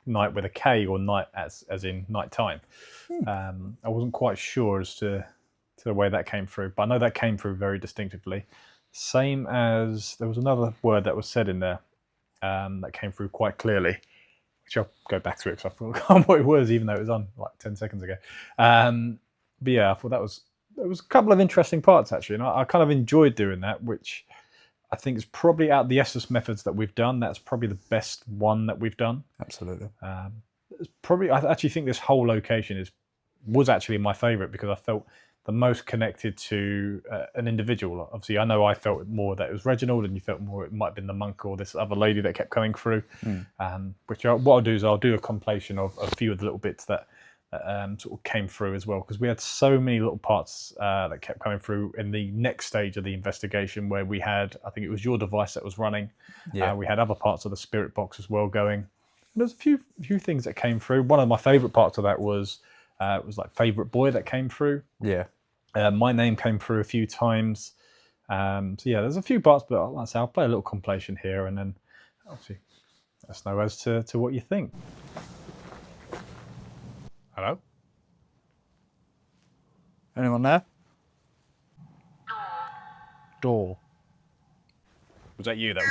night with a K or night as in night time. I wasn't quite sure as to the way that came through, but I know that came through very distinctively. Same as there was another word that was said in there that came through quite clearly, which I'll go back to it because I forgot what it was, even though it was on like 10 seconds ago. But yeah, I thought there was a couple of interesting parts actually, and I kind of enjoyed doing that, which I think is probably out of the Essex methods that we've done, that's probably the best one that we've done. absolutely. It's probably, I actually think this whole location was actually my favourite, because I felt the most connected to an individual. Obviously, I know I felt more that it was Reginald, and you felt more it might have been the monk or this other lady that kept coming through. What I'll do is I'll do a compilation of a few of the little bits that sort of came through as well, because we had so many little parts that kept coming through in the next stage of the investigation, where we had, I think it was your device that was running. Yeah. We had other parts of the spirit box as well going. There's a few things that came through. One of my favourite parts of that was like favourite boy that came through. Yeah. My name came through a few times. So yeah, there's a few parts, but like I say, I'll play a little compilation here, and then obviously let us know as to what you think. Hello? Anyone there? Door. Was that you, though?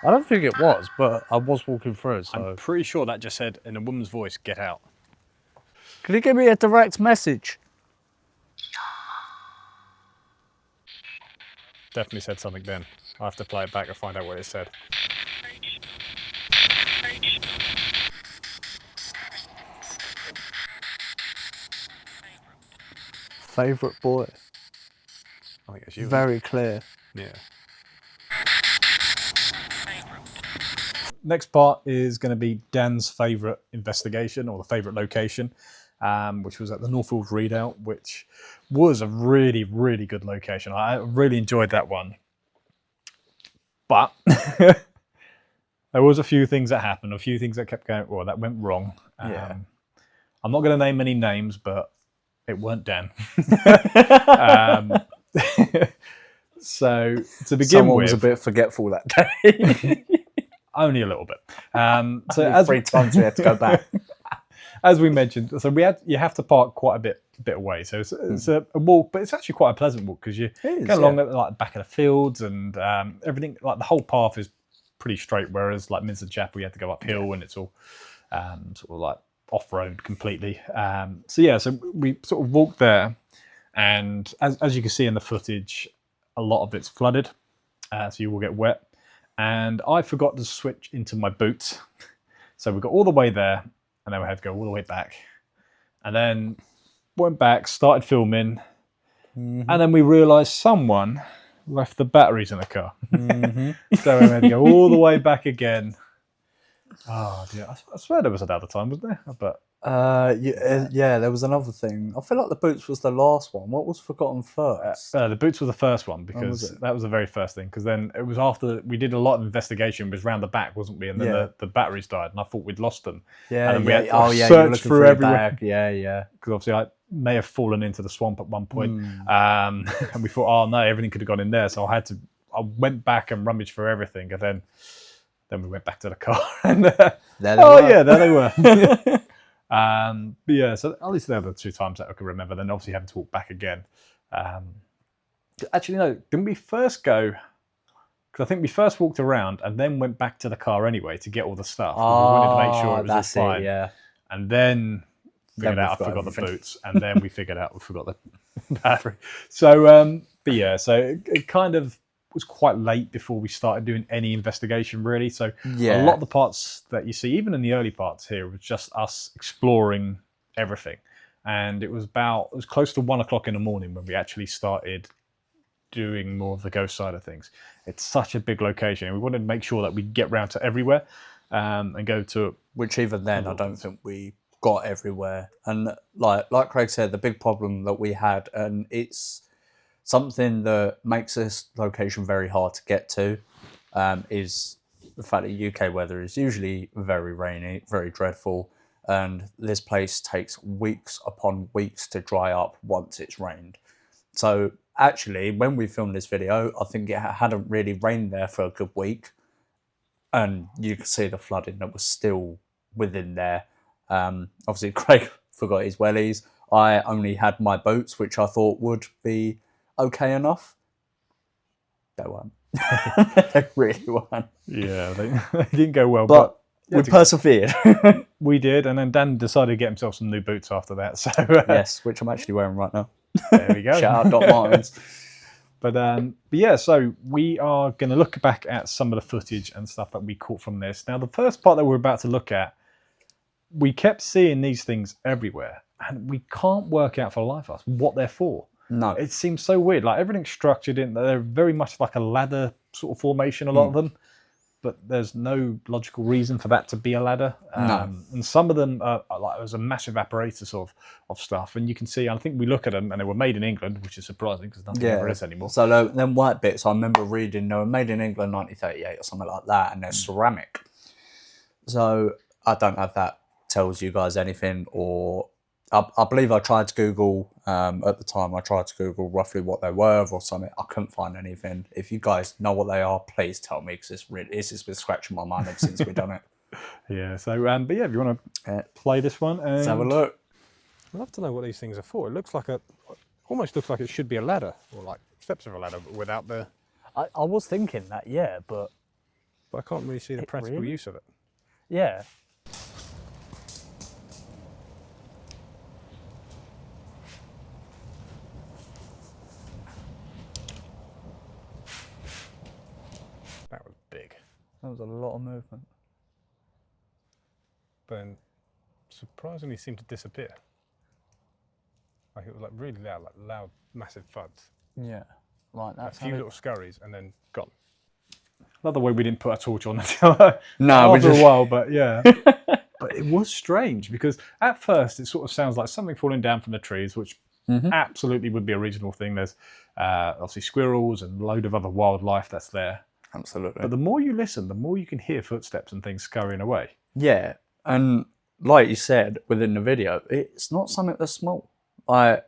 I don't think it was, but I was walking through, so... I'm pretty sure that just said, in a woman's voice, get out. Can you give me a direct message? Definitely said something then. I'll have to play it back and find out what it said. Favourite boy. I think it's you. Very clear. Yeah. Next part is going to be Dan's favourite investigation, or the favourite location, which was at the Weald Redoubt, which was a really, really good location. I really enjoyed that one. But there was a few things that happened, a few things that kept going, well, that went wrong. Yeah. I'm not going to name any names, but it weren't Dan. So to begin Someone with, was a bit forgetful that day. only a little bit. So As 3 times we had to go back. as we mentioned, so you have to park quite a bit away. So it's a walk, but it's actually quite a pleasant walk, because you go along at like the back of the fields, and everything, like the whole path is pretty straight. Whereas like Minsden Chapel, you have to go uphill, and it's all sort of like off-road completely. So we sort of walked there, and as you can see in the footage, a lot of it's flooded, so you will get wet. And I forgot to switch into my boots, so we got all the way there, and then we had to go all the way back, and then went back, started filming, and then we realised someone left the batteries in the car. So we had to go all the way back again. Oh dear, I swear there was another time, wasn't there? But Yeah, there was another thing. I feel like the boots was the last one. What was forgotten first? The boots were the first one was because it? that was the very first thing. Because then it was after we did a lot of investigation. It was round the back, wasn't we? And then Yeah. the batteries died, and I thought we'd lost them. Yeah, and then we had oh yeah, you were searched looking through for everywhere. bag. Yeah. Because obviously I may have fallen into the swamp at one point, Hmm. and we thought, oh no, everything could have gone in there. So I went back and rummaged for everything, and then we went back to the car, and There they oh were. yeah, there they were. But yeah, so at least they're the 2 times that I can remember. Then obviously having to walk back again. Actually, no, didn't we first go? Because I think we first walked around and then went back to the car anyway to get all the stuff. 'Cause we wanted to make sure it was all that's fine. it. Yeah. And then figured we out I forgot forgot everything. the boots, and then we figured out we forgot the battery. So, but yeah, so it kind of was quite late before we started doing any investigation, really. So Yeah. a lot of the parts that you see, even in the early parts here, was just us exploring everything. And it was close to 1 o'clock in the morning when we actually started doing more of the ghost side of things. It's such a big location, and we wanted to make sure that we get round to everywhere and go to. Which even then, I don't think we got everywhere. And like Craig said, the big problem that we had, and it's something that makes this location very hard to get to, is the fact that UK weather is usually very rainy, very dreadful, and this place takes weeks upon weeks to dry up once it's rained. So actually, when we filmed this video, I think it hadn't really rained there for a good week, and you could see the flooding that was still within there. Obviously, Craig forgot his wellies. I only had my boots, which I thought would be okay enough. They weren't. They really weren't. Yeah, they didn't go well, But yeah, we persevered. we did. And then Dan decided to get himself some new boots after that. So Yes, which I'm actually wearing right now. there we go. Shout out Doc Martens. But yeah, so we are going to look back at some of the footage and stuff that we caught from this. Now, the first part that we're about to look at, we kept seeing these things everywhere, and we can't work out for the life of us what they're for. No. It seems so weird. Like everything's structured in, they're very much like a ladder sort of formation, a lot of them. But there's no logical reason for that to be a ladder. No. And some of them are like there's a massive apparatus of stuff, and you can see. I think we look at them, and they were made in England, which is surprising because nothing ever is anymore. So them white bits, I remember reading they were made in England 1938 or something like that, and they're ceramic. So I don't know if that tells you guys anything, or I believe I tried to Google at the time. I tried to Google roughly what they were or something. I couldn't find anything. If you guys know what they are, please tell me, because this has been scratching my mind ever since we've done it. Yeah. So, but yeah, if you want to play this one, Let's have a look. I'd love to know what these things are for. It looks like almost looks like it should be a ladder, or like steps of a ladder, but without the. I was thinking that, yeah, but But I can't really see the practical really? use of it. yeah. That was big. That was a lot of movement. But then surprisingly seemed to disappear. Like it was like really loud, massive thuds. Yeah. Right, A that's few how little scurries and then gone. Love the way we didn't put a torch on until No, we after just a while, but yeah. But it was strange because at first it sort of sounds like something falling down from the trees, which absolutely would be a regional thing. There's obviously squirrels and a load of other wildlife that's there. Absolutely. But the more you listen, the more you can hear footsteps and things scurrying away. Yeah, and like you said within the video, it's not something that's small. And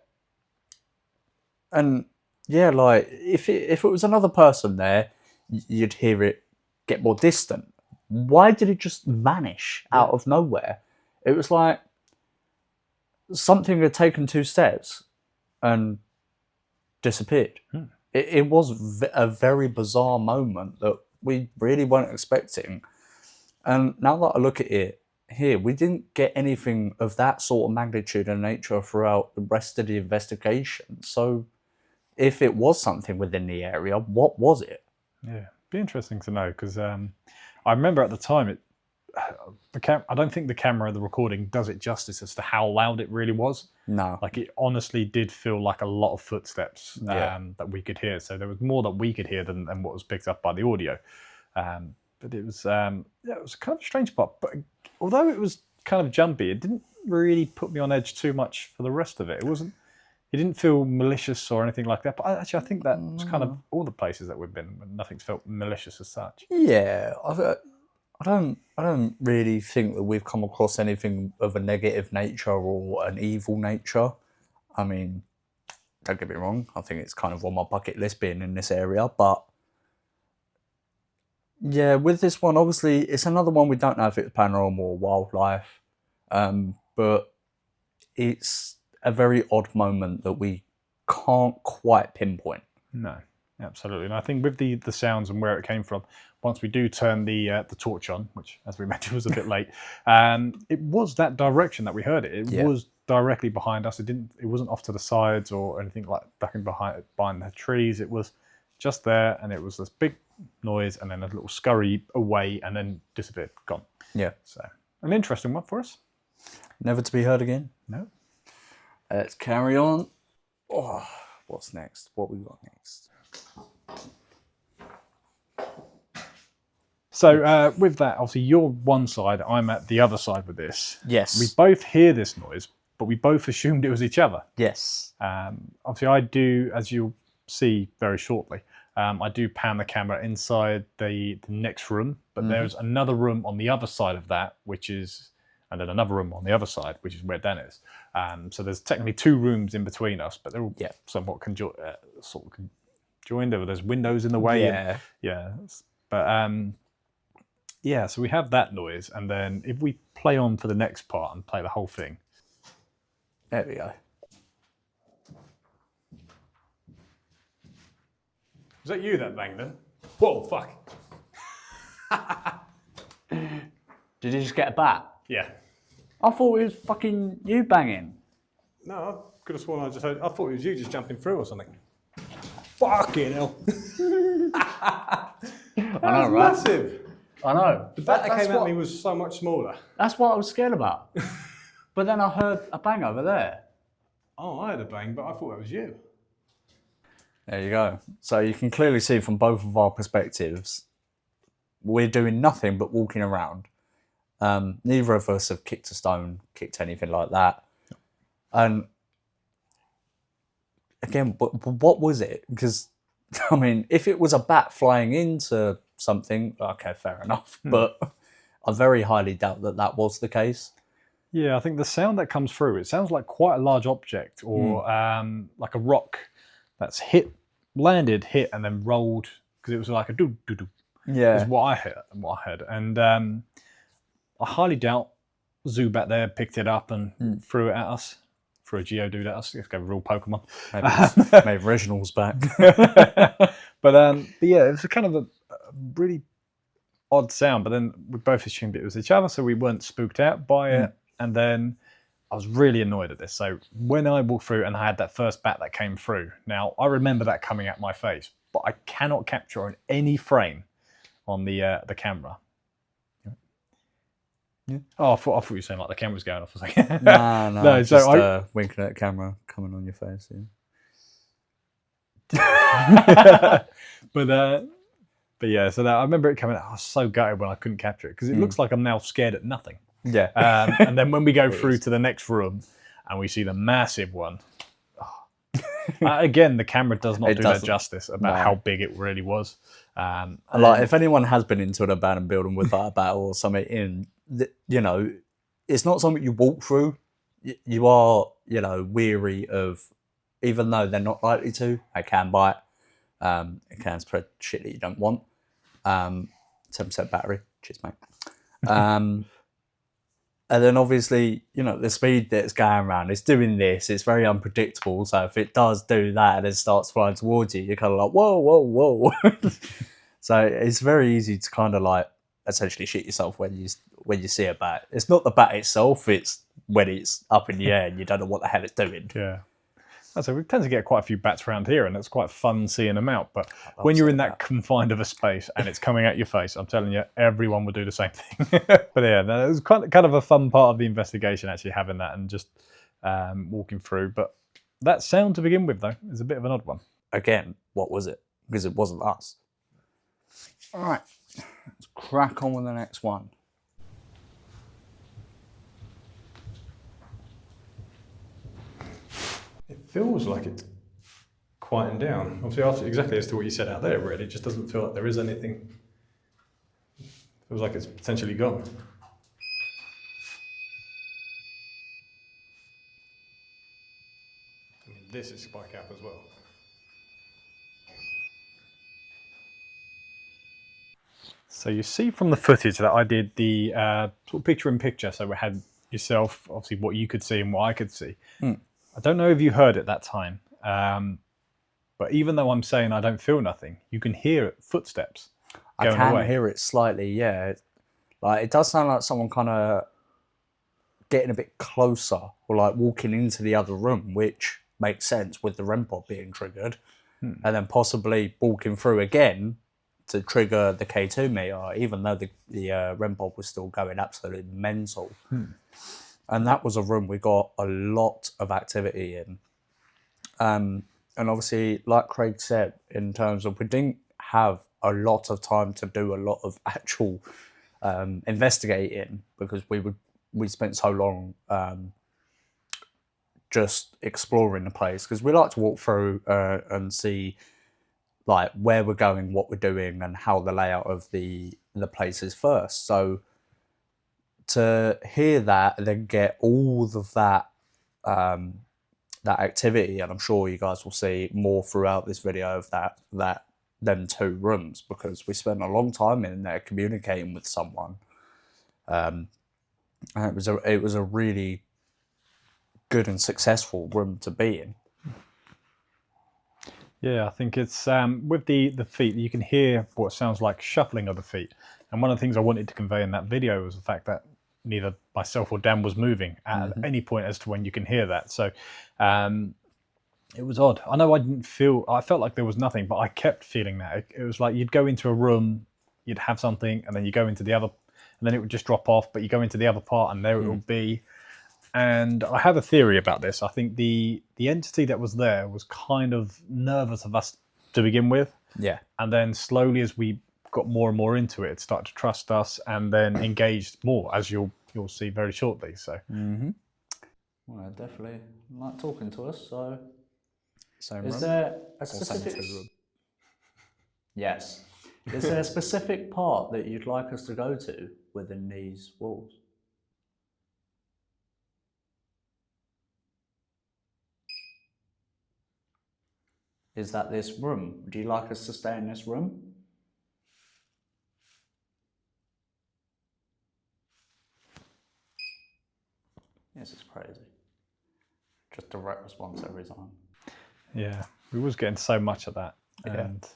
yeah, like if it was another person there, you'd hear it get more distant. Why did it just vanish out of nowhere? It was like something had taken 2 steps and disappeared. It was a very bizarre moment that we really weren't expecting. And now that I look at it here, we didn't get anything of that sort of magnitude and nature throughout the rest of the investigation. So if it was something within the area, what was it? Yeah, be interesting to know because I remember at the time I don't think the recording does it justice as to how loud it really was. No. Like it honestly did feel like a lot of footsteps Yeah. that we could hear. So there was more that we could hear than what was picked up by the audio. But it was it was kind of a strange part. But although it was kind of jumpy, it didn't really put me on edge too much for the rest of it. It didn't feel malicious or anything like that. But I think that's kind of all the places that we've been. Nothing's felt malicious as such. Yeah, I don't really think that we've come across anything of a negative nature or an evil nature. I mean, don't get me wrong, I think it's kind of on my bucket list being in this area, but yeah, with this one, obviously, it's another one we don't know if it's paranormal or wildlife, but it's a very odd moment that we can't quite pinpoint. No, absolutely. And I think with the sounds and where it came from, once we do turn the torch on, which, as we mentioned, was a bit late, it was that direction that we heard it. It was directly behind us. It wasn't off to the sides or anything like back in behind the trees. It was just there, and it was this big noise, and then a little scurry away, and then disappeared, gone. Yeah. So an interesting one for us. Never to be heard again. No. Let's carry on. Oh, what's next? What we got next? So with that, obviously you're one side, I'm at the other side with this. Yes. We both hear this noise, but we both assumed it was each other. Yes. Obviously I do, as you'll see very shortly, I do pan the camera inside the next room, but there's another room on the other side of that, and then another room on the other side, which is where Dan is. So there's technically two rooms in between us, but they're all somewhat conjoined. There's windows in the way. Yeah. But so we have that noise, and then if we play on for the next part and play the whole thing. There we go. Was that you that banged then? Whoa, fuck. Did you just get a bat? Yeah. I thought it was fucking you banging. No, I could have sworn I thought it was you just jumping through or something. Fucking hell. I know, right? Massive. I know. The bat that came at me was so much smaller. That's what I was scared about. But then I heard a bang over there. Oh, I had a bang, but I thought it was you. There you go. So you can clearly see from both of our perspectives, we're doing nothing but walking around. Neither of us have kicked a stone, kicked anything like that. And again, what was it? Because, I mean, if it was a bat flying into something, okay, fair enough. But I very highly doubt that was the case. Yeah, I think the sound that comes through, it sounds like quite a large object or like a rock that's landed, hit, and then rolled, because it was like a doo-doo-doo. Yeah. Is what I heard. And I highly doubt Zubat there picked it up and threw it at us. Threw a Geodude at us. Let's go real Pokemon. Maybe Reginald's back. But yeah, it was a kind of a really odd sound, but then we both assumed it was each other, so we weren't spooked out by it. And then I was really annoyed at this. So when I walked through and I had that first bat that came through, now I remember that coming at my face, but I cannot capture on any frame on the camera. Yeah. Oh, I thought you were saying like the camera was going off. I was like, no, just winking at the camera coming on your face. Yeah. But yeah, so I remember it coming out. I was so gutted when I couldn't capture it because it looks like I'm now scared at nothing. Yeah. And then when we go through to the next room and we see the massive one, again, the camera does not do that justice about how big it really was. Like, if anyone has been into an abandoned building with like a battle or something it's not something you walk through. You are, weary of, even though they're not likely to, they can bite. It can spread shit that you don't want. 7% battery. Cheers, mate. And then obviously, the speed that it's going around, it's doing this, it's very unpredictable. So if it does do that and it starts flying towards you, you're kind of like, whoa, whoa, whoa. So it's very easy to kind of like essentially shit yourself when you see a bat. It's not the bat itself, it's when it's up in the air and you don't know what the hell it's doing. Yeah. So we tend to get quite a few bats around here, and it's quite fun seeing them out. But when you're in that confined of a space and it's coming at your face, I'm telling you, everyone would do the same thing. But yeah, it was kind of a fun part of the investigation, actually having that and just walking through. But that sound to begin with, though, is a bit of an odd one. Again, what was it? Because it wasn't us. All right, let's crack on with the next one. feels like it's quieting down. Obviously, exactly as to what you said out there, really. It just doesn't feel like there is anything. It feels like it's potentially gone. I mean, this is spike up as well. So you see from the footage that I did the sort of picture-in-picture, so we had yourself, obviously what you could see and what I could see. I don't know if you heard it that time, but even though I'm saying I don't feel nothing, you can hear footsteps going I can away. hear it slightly, yeah. Like, it does sound like someone kind of getting a bit closer or like walking into the other room, which makes sense with the REM pod being triggered, and then possibly walking through again to trigger the K2 meter, even though the REM pod was still going absolutely mental. And that was a room we got a lot of activity in. And obviously, like Craig said, in terms of we didn't have a lot of time to do a lot of actual investigating because we spent so long just exploring the place, because we like to walk through and see like where we're going, what we're doing, and how the layout of the place is first. So to hear that and then get all of that that activity, and I'm sure you guys will see more throughout this video of them two rooms, because we spent a long time in there communicating with someone, and it was a really good and successful room to be in. Yeah, I think it's with the feet, you can hear what sounds like shuffling of the feet. And one of the things I wanted to convey in that video was the fact that neither myself or Dan was moving at any point as to when you can hear that. So it was odd. I know I felt like there was nothing, but I kept feeling that. It was like you'd go into a room, you'd have something, and then you go into the other, and then it would just drop off, but you go into the other part and there it will be. And I have a theory about this. I think the entity that was there was kind of nervous of us to begin with. Yeah. And then slowly, as we got more and more into it started to trust us and then engaged more, as you'll see very shortly. So Well, I definitely like talking to us. So same is room. there a specific room? Yes. Is there a specific part that you'd like us to go to within these walls? Is that this room? Would you like us to stay in this room? This is crazy. Just direct response every time. Yeah, we was getting so much of that. Yeah. And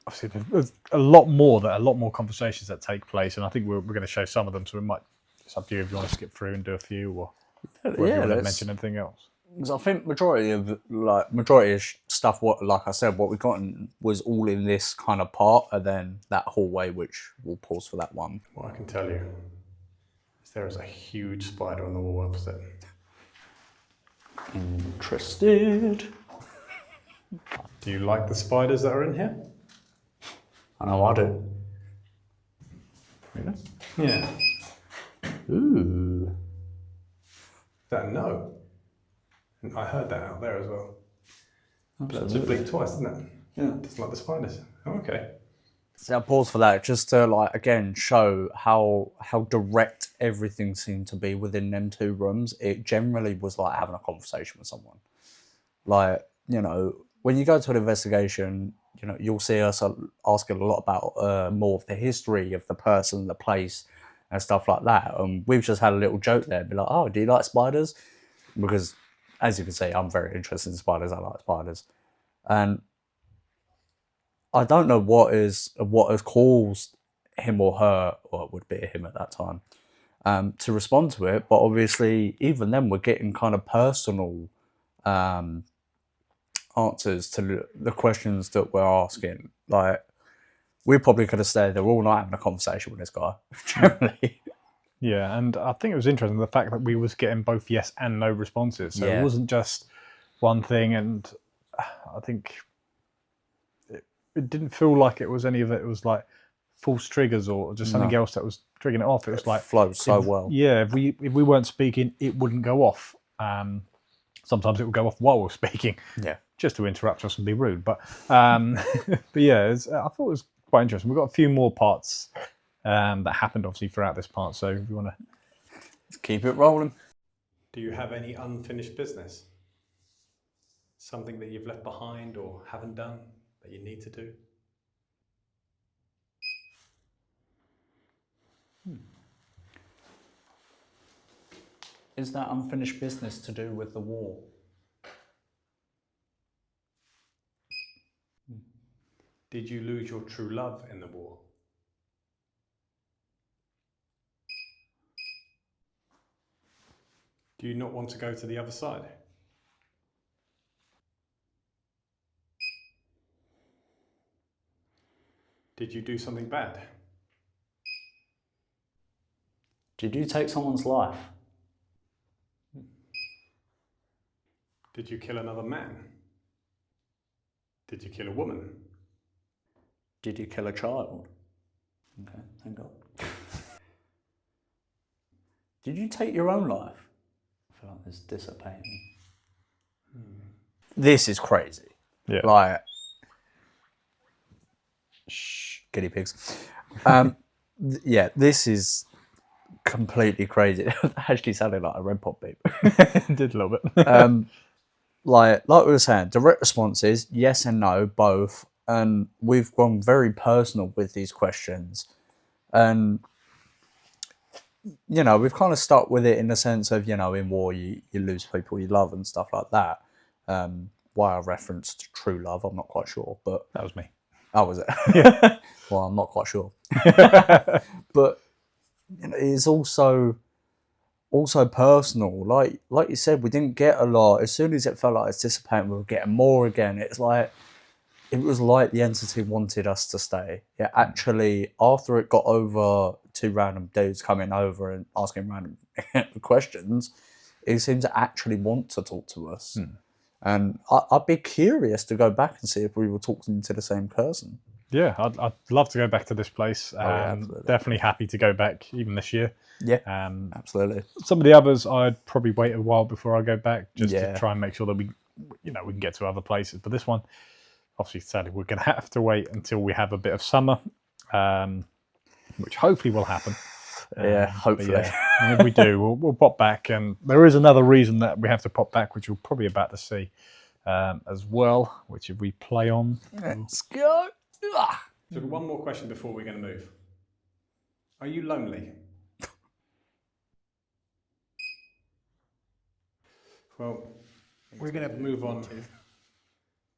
obviously there's a lot more conversations that take place, and I think we're going to show some of them, so we might, it's up to you if you want to skip through and do a few, or if you want to mention anything else. Because I think majority of stuff, what like I said, what we got was all in this kind of part, and then that hallway, which we'll pause for that one. What I can tell you is there is a huge spider on the wall opposite. Interested? Do you like the spiders that are in here? I know I do. Really? Yeah. Ooh. Is that a no? I heard that out there as well. Absolutely. But it blinked twice, didn't it? Yeah. Doesn't like the spiders. Oh, okay. So I'll pause for that just to again show how direct everything seemed to be within them two rooms. It generally was like having a conversation with someone. When you go to an investigation, you'll see us asking a lot about more of the history of the person, the place, and stuff like that. And we've just had a little joke there, be like, "Oh, do you like spiders?" Because, as you can see, I'm very interested in spiders. I like spiders, and I don't know what has caused him or her, or it would be him at that time, to respond to it. But obviously, even then, we're getting kind of personal answers to the questions that we're asking. Like, we probably could have stayed there all night having a conversation with this guy. Generally. Yeah, and I think it was interesting the fact that we was getting both yes and no responses. So it wasn't just one thing, and I think it didn't feel like it was any of it. It was like false triggers or just something else that was triggering it off. It was like flows so well. Yeah, if we weren't speaking, it wouldn't go off. Sometimes it will go off while we're speaking, just to interrupt us and be rude. But but yeah, I thought it was quite interesting. We've got a few more parts that happened obviously throughout this part. So if you want to keep it rolling. Do you have any unfinished business? Something that you've left behind or haven't done that you need to do? Is that unfinished business to do with the war? Did you lose your true love in the war? Do you not want to go to the other side? Did you do something bad? Did you take someone's life? Did you kill another man? Did you kill a woman? Did you kill a child? Okay, thank God. Did you take your own life? I feel like this is dissipating. This is crazy. Yeah. Like, shh, guinea pigs. Yeah, this is completely crazy. It actually sounded like a Red Pop beep. It did a little bit. Like we were saying, direct responses, yes and no, both. And we've gone very personal with these questions. And, you know, we've kind of stuck with it in the sense of, you know, in war, you lose people you love and stuff like that. Why I referenced true love, I'm not quite sure. But That was me. oh, was it? Yeah. Well, I'm not quite sure. But you know, it's also personal. Like you said, we didn't get a lot. As soon as it felt like it's dissipating, we were getting more again. It was like the entity wanted us to stay. Yeah, actually, after it got over two random dudes coming over and asking random questions, it seemed to actually want to talk to us. And I'd be curious to go back and see if we were talking to the same person. Yeah, I'd love to go back to this place. Absolutely. Definitely happy to go back even this year. Yeah, absolutely. Some of the others, I'd probably wait a while before I go back, just Yeah. to try and make sure that we can get to other places. But this one, obviously, sadly, we're going to have to wait until we have a bit of summer, which hopefully will happen. Yeah, hopefully. And if we do, we'll pop back. And there is another reason that we have to pop back, which you're probably about to see as well, which if we play on. Let's go. So one more question before we're going to move. Are you lonely? Well, we're going to move on to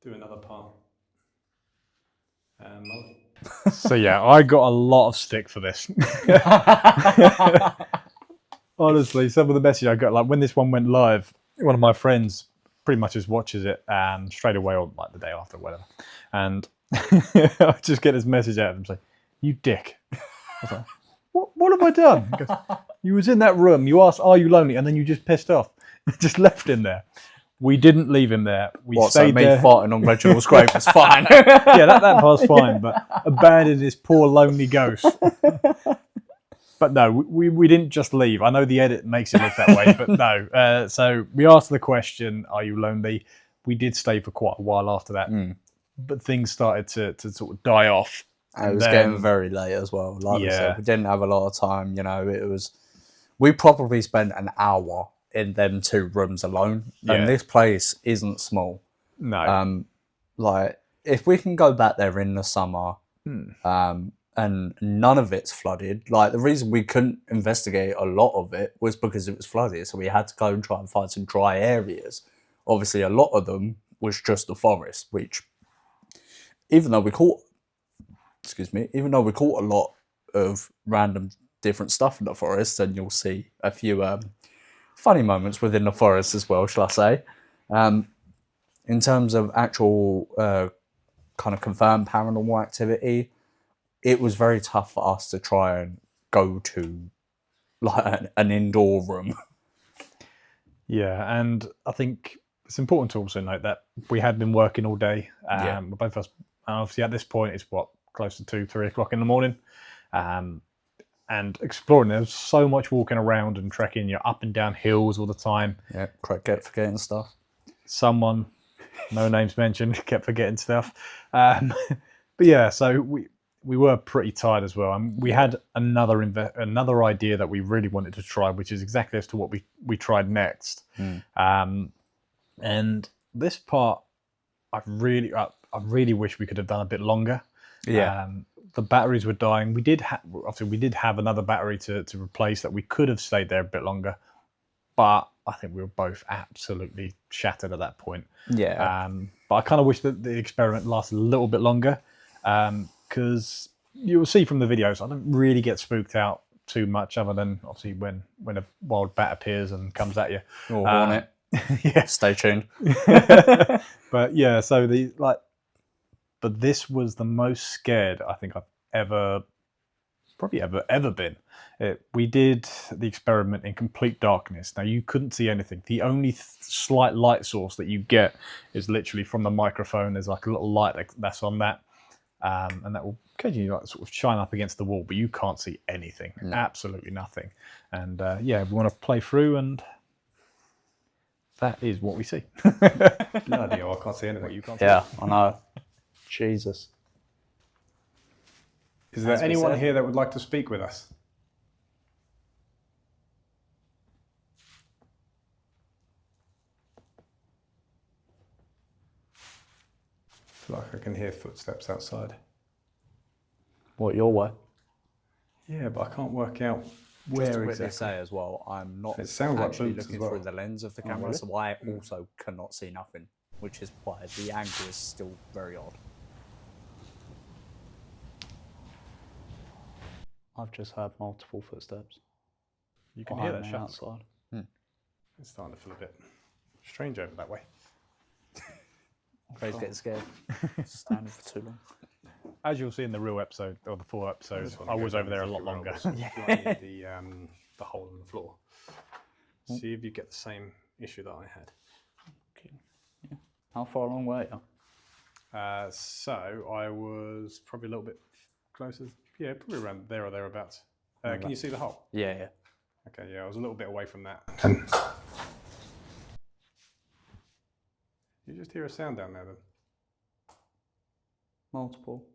do another part. So yeah, I got a lot of stick for this. Honestly, some of the message I got, like when this one went live, one of my friends pretty much just watches it straight away, or like the day after, whatever. And I just get this message out of him saying, "You dick." I was like, what have I done? He goes, "You was in that room, you asked, are you lonely? And then you just pissed off." Just left him there. We didn't leave him there. We stayed me there. farting on Reginald's grave was fine. Yeah, that part's fine, but abandoned this poor lonely ghost. But no, we didn't just leave. I know the edit makes it look that way, but no. So we asked the question, "Are you lonely?" We did stay for quite a while after that, but things started to sort of die off. It was getting very late as well. Like we Yeah. said, we didn't have a lot of time. You know, we probably spent an hour in them two rooms alone, and this place isn't small. No. Like if we can go back there in the summer, and none of it's flooded. Like the reason we couldn't investigate a lot of it was because it was flooded, so we had to go and try and find some dry areas. Obviously, a lot of them was just the forest, which even though we caught a lot of random different stuff in the forest, and you'll see a few funny moments within the forest as well, shall I say. In terms of actual kind of confirmed paranormal activity, it was very tough for us to try and go to like an indoor room. Yeah, and I think it's important to also note that we had been working all day. Both of us, obviously at this point, it's close to 2-3 o'clock in the morning. and exploring. There's so much walking around and trekking. You're up and down hills all the time. Yeah, kept forgetting stuff. Someone, no names mentioned, kept forgetting stuff. But yeah, so we were pretty tired as well, and we had another idea that we really wanted to try, which is exactly as to what we tried next. And this part, I really wish we could have done a bit longer. Yeah. The batteries were dying. We did have another battery to replace that we could have stayed there a bit longer, but I think we were both absolutely shattered at that point. Yeah. But I kind of wish that the experiment lasted a little bit longer, because you will see from the videos, I don't really get spooked out too much, other than obviously when a wild bat appears and comes at you. Or hornet. Yeah. Stay tuned. But yeah, so but this was the most scared I think I've probably ever been. We did the experiment in complete darkness. Now, you couldn't see anything. The only slight light source that you get is literally from the microphone. There's like a little light that's on that, and that will occasionally like sort of shine up against the wall, but you can't see anything. No. Absolutely nothing. And yeah, we want to play through, and that is what we see. No idea. I can't see anything. You can't see. Yeah, I know. Jesus. Is there anyone here that would like to speak with us? I feel like I can hear footsteps outside. What, your way? Yeah, but I can't work out where exactly. Say as well, I'm not it sounds actually like looking through the lens of the camera, really? so I also cannot see nothing, which is why the angle is still very odd. I've just heard multiple footsteps. You can hear that shuffle outside. It's starting to feel a bit strange over that way. Craig's getting scared. Standing for too long. As you'll see in the real episode, or the full episode, I was over there a lot longer. The hole in the floor. See if you get the same issue that I had. Okay. Yeah. How far along were you? So I was probably a little bit closer. Yeah, probably around there or thereabouts. Can you see the hole? Yeah, yeah. Okay, yeah, I was a little bit away from that. You just hear a sound down there then? Multiple.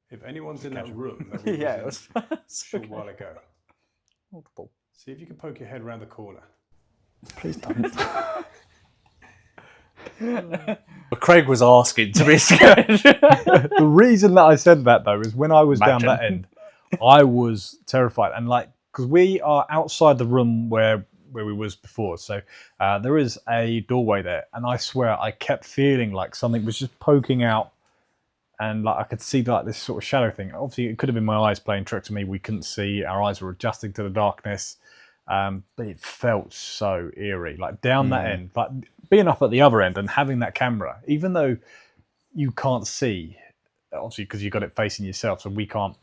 If anyone's in that room that we yeah, was in a short while ago, multiple. see if you can poke your head around the corner. Please don't. But Craig was asking to be scared. The reason that I said that though is when I was down that end, I was terrified, and like because we are outside the room where we was before, so there is a doorway there, and I swear I kept feeling like something was just poking out, and like I could see like this sort of shadow thing. Obviously, it could have been my eyes playing tricks on me. We couldn't see; our eyes were adjusting to the darkness. But it felt so eerie, like down that end, like being up at the other end and having that camera, even though you can't see, obviously because you've got it facing yourself, so you can't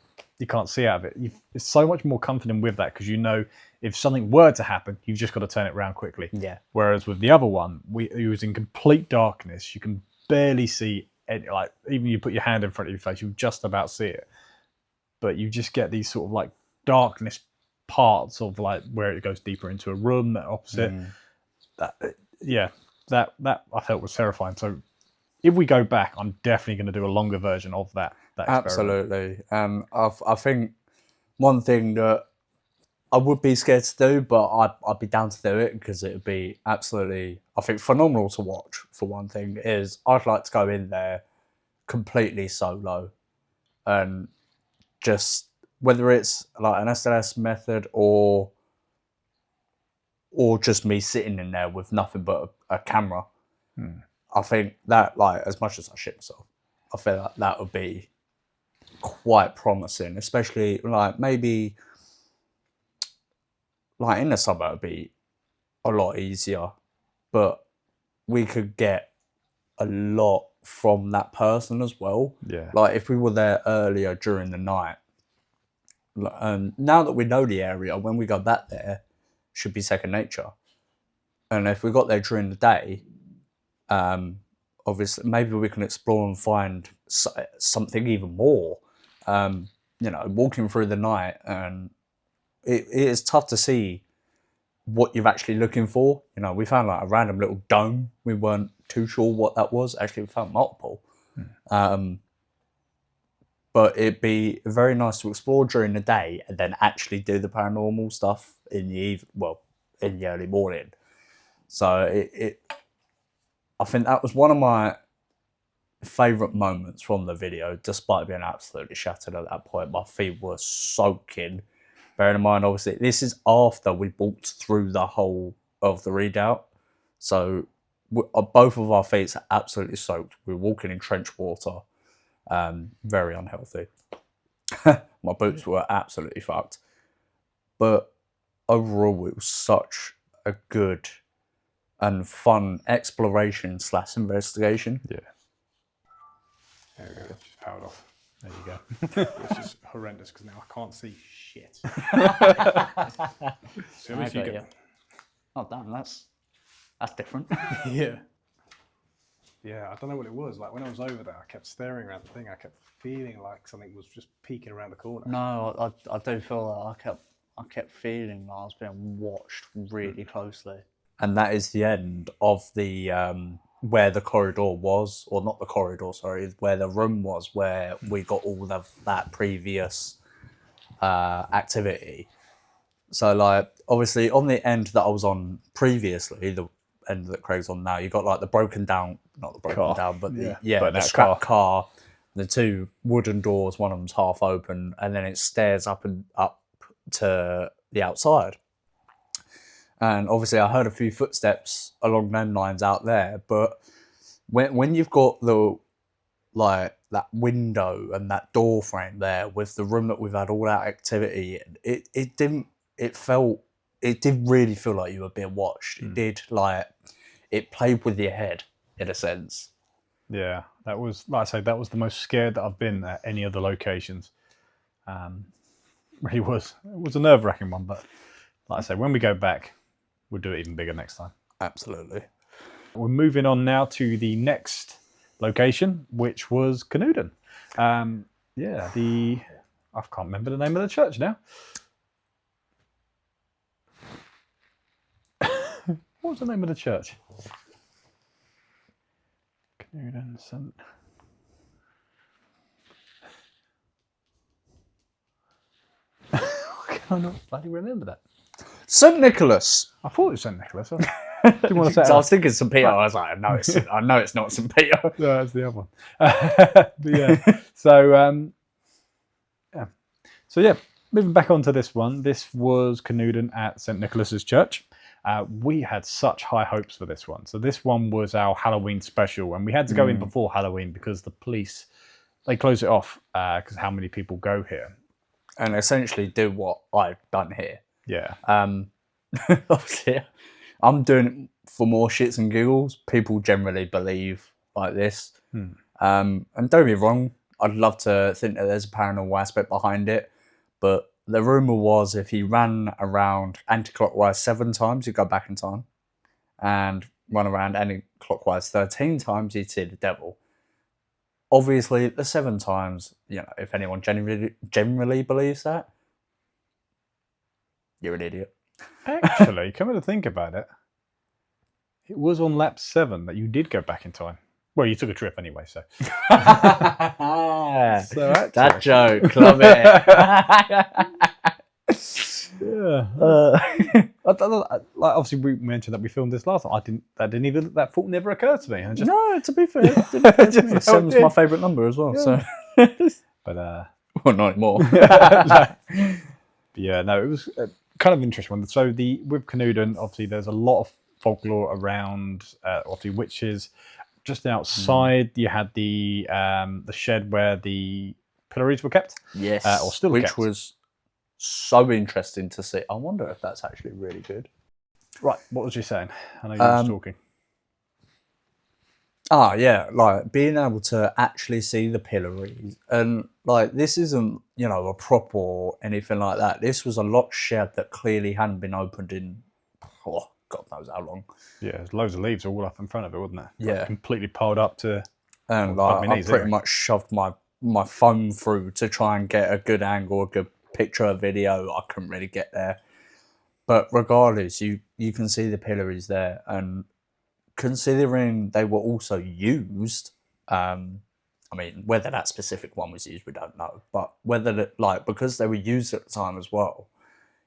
see out of it. It's so much more comforting with that because you know if something were to happen, you've just got to turn it around quickly. Yeah. Whereas with the other one, it was in complete darkness. You can barely see it. Like even you put your hand in front of your face, you just about see it. But you just get these sort of like darkness parts of like where it goes deeper into a room, that opposite. That I felt was terrifying. So if we go back, I'm definitely going to do a longer version of that experiment. Absolutely. I think one thing that I would be scared to do, but I'd be down to do it because it would be absolutely, I think, phenomenal to watch. For one thing, is I'd like to go in there completely solo and just, whether it's like an SLS method or just me sitting in there with nothing but a camera. I think that, like, as much as I shit myself, I feel like that would be quite promising, especially like maybe like in the summer it would be a lot easier, but we could get a lot from that person as well. Yeah. Like if we were there earlier during the night, now that we know the area, when we go back there, should be second nature. And if we got there during the day, obviously maybe we can explore and find something even more. you know, walking through the night, and it is tough to see what you're actually looking for. You know, we found like a random little dome. We weren't too sure what that was. Actually, we found multiple. But it'd be very nice to explore during the day and then actually do the paranormal stuff in the in the early morning. So I think that was one of my favourite moments from the video, despite being absolutely shattered at that point. My feet were soaking. Bearing in mind, obviously, this is after we walked through the whole of the Redoubt. So both of our feet are absolutely soaked. We're walking in trench water. Very unhealthy. My boots were absolutely fucked. But overall, it was such a good and fun exploration / investigation. Yeah. There we go. Just powered off. There you go. Which is horrendous because now I can't see shit. As soon as you get... Oh, damn, that's different. Yeah. Yeah, I don't know what it was. Like when I was over there, I kept staring around the thing. I kept feeling like something was just peeking around the corner. No, I do feel that I kept feeling like I was being watched really closely. And that is the end of the where the corridor was, or not the corridor, sorry, where the room was, where we got all of that previous activity. So, like, obviously, on the end that I was on previously, the end that Craig's on now, you got like the broken down, not the broken down, but the scrap car, the two wooden doors. One of them's half open, and then it stairs up to the outside. And obviously, I heard a few footsteps along them lines out there. But when you've got that window and that door frame there with the room that we've had all that activity, it did really feel like you were being watched. It did, like, it played with your head in a sense. Yeah, that was, like I say, that was the most scared that I've been at any of the locations. Really was. It was a nerve-wracking one, but like I say, when we go back, we'll do it even bigger next time. Absolutely. We're moving on now to the next location, which was Canewdon. I can't remember the name of the church now. What was the name of the church? Canewdon St. I not bloody remember that. St. Nicholas. I thought it was St. Nicholas. I didn't want to say it. I was thinking St. Peter. I was like, I know it's not St. Peter. No, that's the other one. But yeah. So moving back onto this one. This was Canewdon at St. Nicholas's Church. We had such high hopes for this one. So this one was our Halloween special, and we had to go in before Halloween because the police, they close it off because how many people go here. And essentially do what I've done here. Yeah. Obviously, I'm doing it for more shits and giggles. People generally believe like this. And don't get me wrong, I'd love to think that there's a paranormal aspect behind it. But the rumour was if he ran around anti-clockwise 7 times, he'd go back in time. And run around anti-clockwise 13 times, he'd see the devil. Obviously, the 7 times, if anyone generally believes that, you're an idiot. Actually, coming to think about it, it was on lap 7 that you did go back in time. Well, you took a trip anyway, so. So actually, that joke, love it. Yeah. Obviously, we mentioned that we filmed this last time. That thought never occurred to me. No, to be fair, it didn't occur to me. 7's my favourite number as well. Yeah. So, but well, not anymore. Yeah, no, it was kind of an interesting one. So with Canewdon, obviously, there's a lot of folklore around obviously witches. Just outside, you had the shed where the pillories were kept. Yes, or still which kept. Was so interesting to see. I wonder if that's actually really good. Right, what was you saying? I know you were talking. Like being able to actually see the pillories, and like this isn't a prop or anything like that. This was a locked shed that clearly hadn't been opened in God knows how long. Yeah, there's loads of leaves all up in front of it, wasn't there? Yeah, completely piled up to. And I pretty much shoved my my phone through to try and get a good angle, a good picture, a video. I couldn't really get there. But regardless, you can see the pillories there, and considering they were also used, I mean, whether that specific one was used, we don't know. But whether because they were used at the time as well,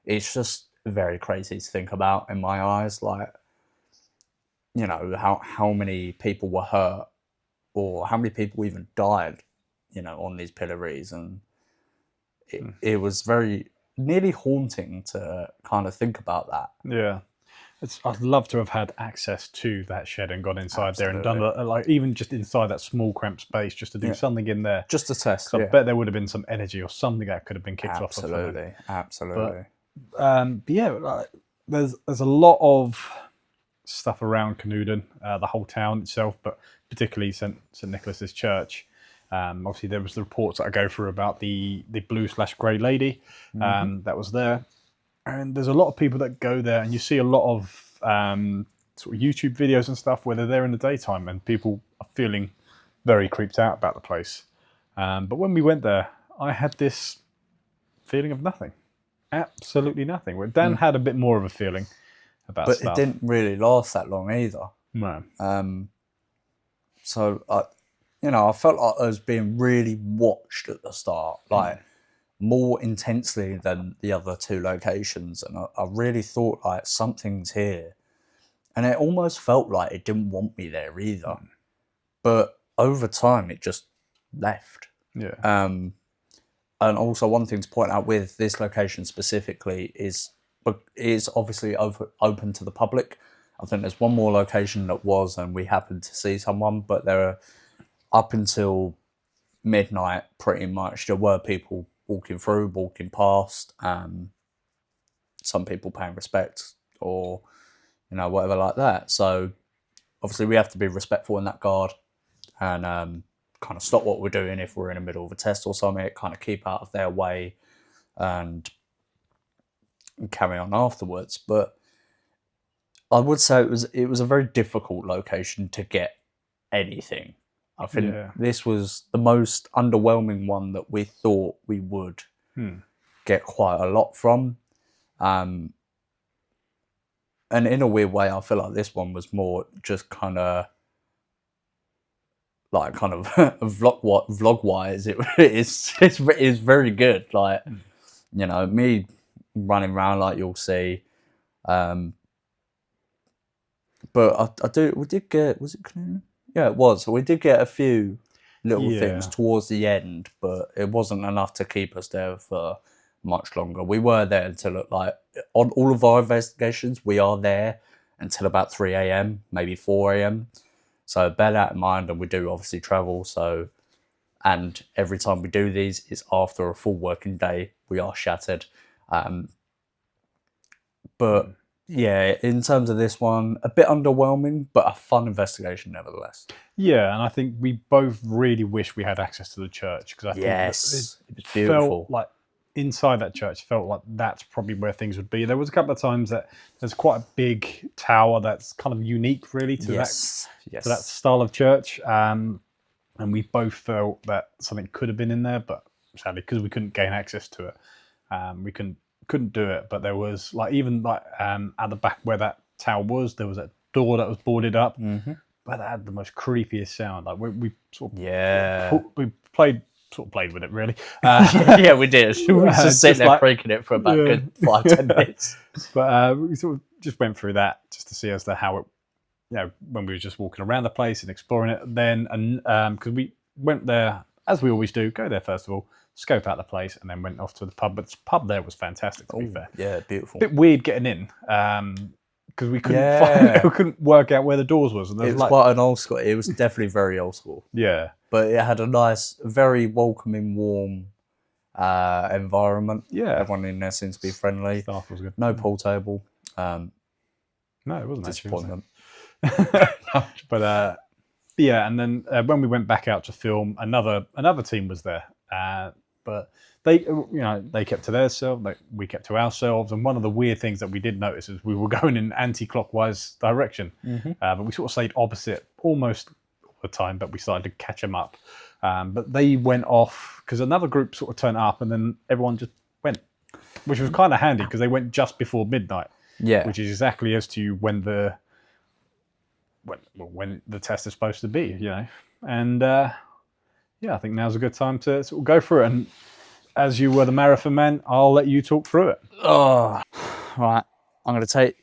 it's just very crazy to think about in my eyes. Like, you know, how many people were hurt, or how many people even died, you know, on these pillories, and it was very nearly haunting to kind of think about that. Yeah. I'd love to have had access to that shed and gone inside there and done like even just inside that small cramped space just to do something in there. Just to test. I bet there would have been some energy or something that could have been kicked off. Absolutely. But yeah, like, there's a lot of stuff around Canewdon, the whole town itself, but particularly St Nicholas's Church. Obviously, there was the reports that I go through about the blue/grey lady that was there. And there's a lot of people that go there, and you see a lot of sort of YouTube videos and stuff where they're there in the daytime, and people are feeling very creeped out about the place. But when we went there, I had this feeling of nothing, absolutely nothing. Where Dan had a bit more of a feeling about but stuff. It didn't really last that long either. No. So I felt like I was being really watched at the start, like more intensely than the other two locations, and I really thought like something's here, and it almost felt like it didn't want me there either. But over time, it just left. Yeah. And also one thing to point out with this location specifically is obviously open to the public. I think there's one more location that was, and we happened to see someone, but there are, up until midnight, pretty much, there were people walking through, walking past, some people paying respect or, you know, whatever like that. So obviously we have to be respectful in that regard and kind of stop what we're doing if we're in the middle of a test or something, kind of keep out of their way and carry on afterwards. But I would say it was a very difficult location to get anything. I think this was the most underwhelming one that we thought we would get quite a lot from. And in a weird way, I feel like this one was more just kind of vlog wise. It's very good. Like, you know, me running around like you'll see. But we did get, was it Canewdon? Yeah, it was. So we did get a few little things towards the end, but it wasn't enough to keep us there for much longer. We were there until, like, on all of our investigations, we are there until about 3 a.m, maybe 4 a.m. So bear that in mind, and we do obviously travel. So, and every time we do these, it's after a full working day. We are shattered. But yeah, in terms of this one, a bit underwhelming, but a fun investigation nevertheless. Yeah, and I think we both really wish we had access to the church, because I think it was beautiful. Felt like inside that church felt like that's probably where things would be. There was a couple of times that there's quite a big tower that's kind of unique, really, to that style of church. And we both felt that something could have been in there, but sadly, because we couldn't gain access to it, we couldn't do it. But there was at the back where that tower was, there was a door that was boarded up, but that had the most creepiest sound. Like we sort of played with it, really. Yeah, we did. We were just sitting there creaking it for about good 5-10 minutes. But we sort of just went through that just to see as to how it, you know, when we were just walking around the place and exploring it. Then, and because we went there as we always do, go there first of all, scope out the place, and then went off to the pub. But the pub there was fantastic, to be fair. Yeah, beautiful. Bit weird getting in. Because we couldn't we couldn't work out where the doors was. And it was quite an old school. It was definitely very old school. Yeah, but it had a nice, very welcoming, warm environment. Yeah, everyone in there seems to be friendly. Staff was good. No pool table. No, it wasn't. Disappointment. But yeah, and then when we went back out to film, another team was there. But they kept to themselves, we kept to ourselves. And one of the weird things that we did notice is we were going in anti-clockwise direction, but we sort of stayed opposite almost all the time. But we started to catch them up. But they went off because another group sort of turned up, and then everyone just went, which was kind of handy because they went just before midnight. Yeah. Which is exactly as to when the test is supposed to be, you know. And I think now's a good time to sort of go through it. And as you were the marathon man, I'll let you talk through it. Oh, right. I'm going to take...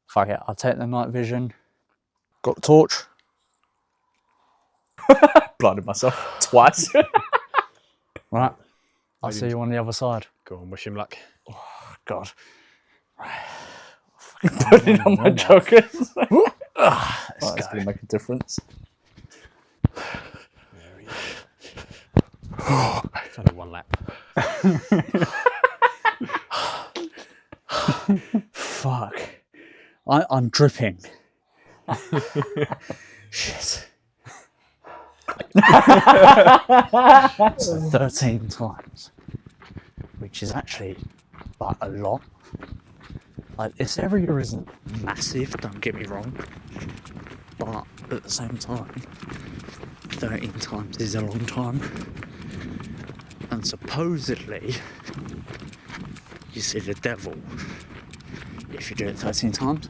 Fuck it. I'll take the night vision. Got the torch. Blinded myself twice. Right. I'll see you on the other side. Go on, wish him luck. Oh, God. Right. Putting on my joggers. That's going to make a difference. It's only one lap. Fuck. I'm dripping. Shit. So 13 times, which is actually like a lot. Like, this area isn't massive, don't get me wrong, but at the same time, 13 times is a long time. And supposedly, you see the devil if you do it 13 times.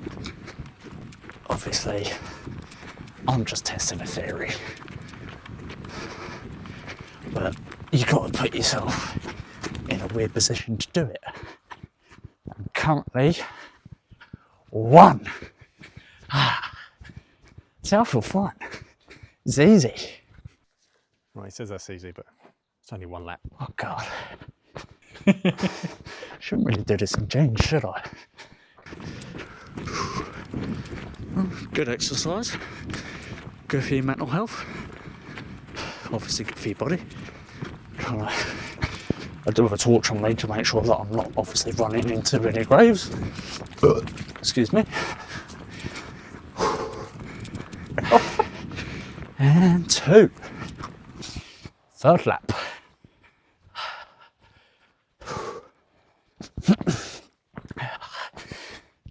Obviously, I'm just testing a theory. But you got to put yourself in a weird position to do it. And currently, 1. See, I feel fine. It's easy. Well, he says that's easy, but it's only one lap. Oh, God. Shouldn't really do this in jeans, should I? Well, good exercise. Good for your mental health. Obviously good for your body. I do have a torch on me to make sure that I'm not obviously running into any graves. Excuse me. And 2. 3rd lap.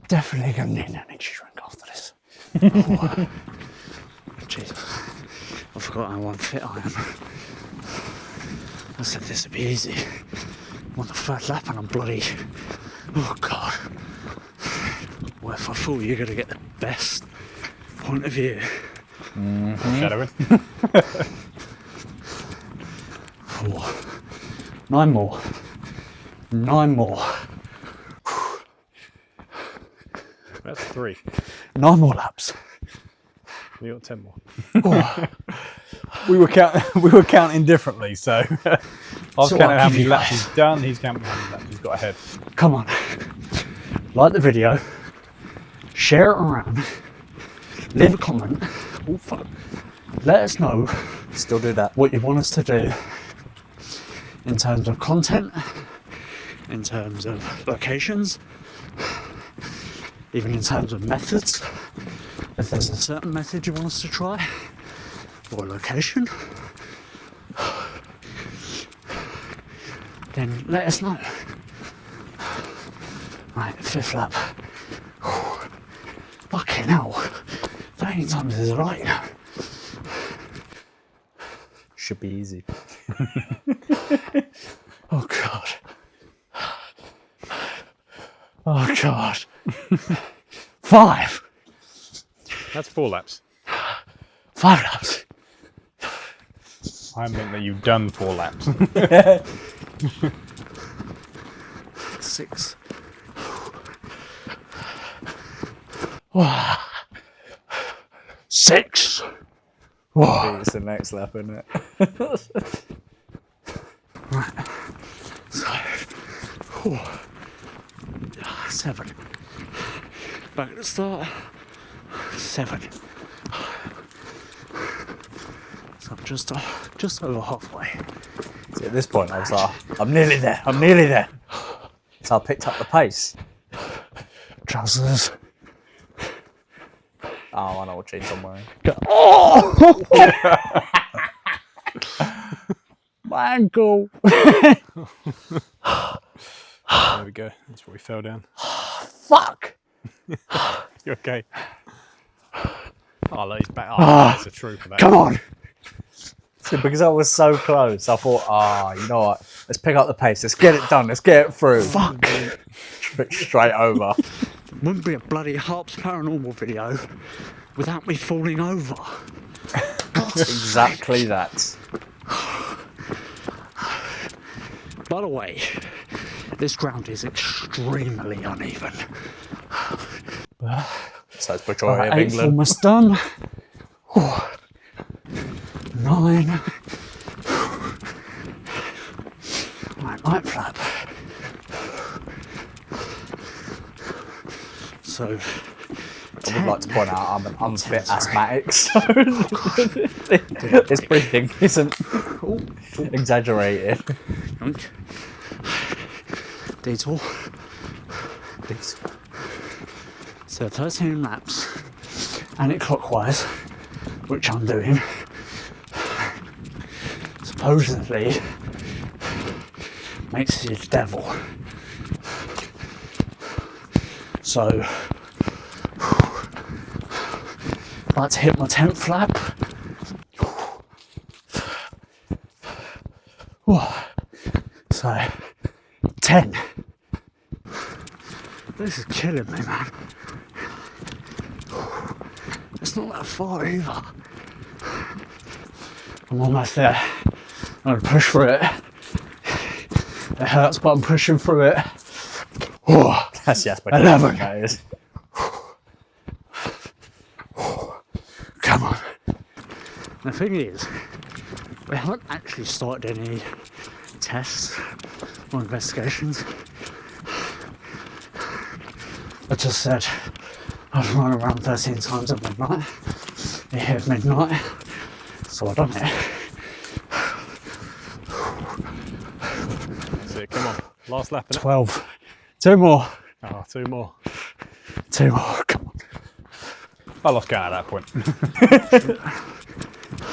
Definitely gonna need an energy drink after this. Oh, Jesus. I forgot how unfit I am. I said this would be easy. I'm on the 3rd lap and I'm bloody... Oh, God. Well, if I thought you're going to get the best point of view. Shadowing. 4. 9 more. 9 more. That's 3. 9 more laps. You got 10 more. Oh. We were counting differently, so I was So counting I'll how give many you laps guys- he's done. He's counting how many laps he's got ahead. Come on. Like the video. Share it around. Leave a comment. Oh, fuck. Let us know. Still do that. What you want us to do. In terms of content. In terms of locations. Even in terms of methods. If there's a certain method you want us to try. Or location. Then let us know. Right, 5th lap. Fucking hell. 13 times is right. Should be easy. Oh, God. Oh, God. 5. That's 4 laps. 5 laps. I meant that you've done 4 laps. 6. 6. It's the next lap, isn't it? So, 7. Back at the start. 7. So I'm just over halfway. See, at this point, I was like, I'm nearly there. I'm nearly there. So I picked up the pace. Trousers. Oh, I know what jeans I'm wearing. Oh! My ankle. There we go. That's where we fell down. Fuck. You okay? Oh, look, he's back. Oh, that's a trooper. That. Come on. See, because I was so close, I thought, you know what? Let's pick up the pace. Let's get it done. Let's get it through. Fuck. Straight over. Wouldn't be a bloody HARPS Paranormal video without me falling over. Exactly that. By the way, this ground is extremely uneven. So it's majority of Eight's England. almost done. 9. Right, night flap. So, I would like to point out I'm a bit asthmatic, so this breathing isn't exaggerated. detour. So 13 laps, anti-clockwise, which I'm doing. Supposedly makes you the devil. So about to hit my 10th flap. So 10. This is killing me, man. It's not that far either. I'm almost there. I'm gonna push through it. It hurts, but I'm pushing through it. That's yes, but 11. That is. Come on. The thing is, we haven't actually started any tests or investigations. I just said I'd run around 13 times at midnight. It hit midnight, so I done it. That's it, come on. Last lap. Innit? 12. 2 more. Oh, 2 more. 2 more. Come on. I lost count at that point.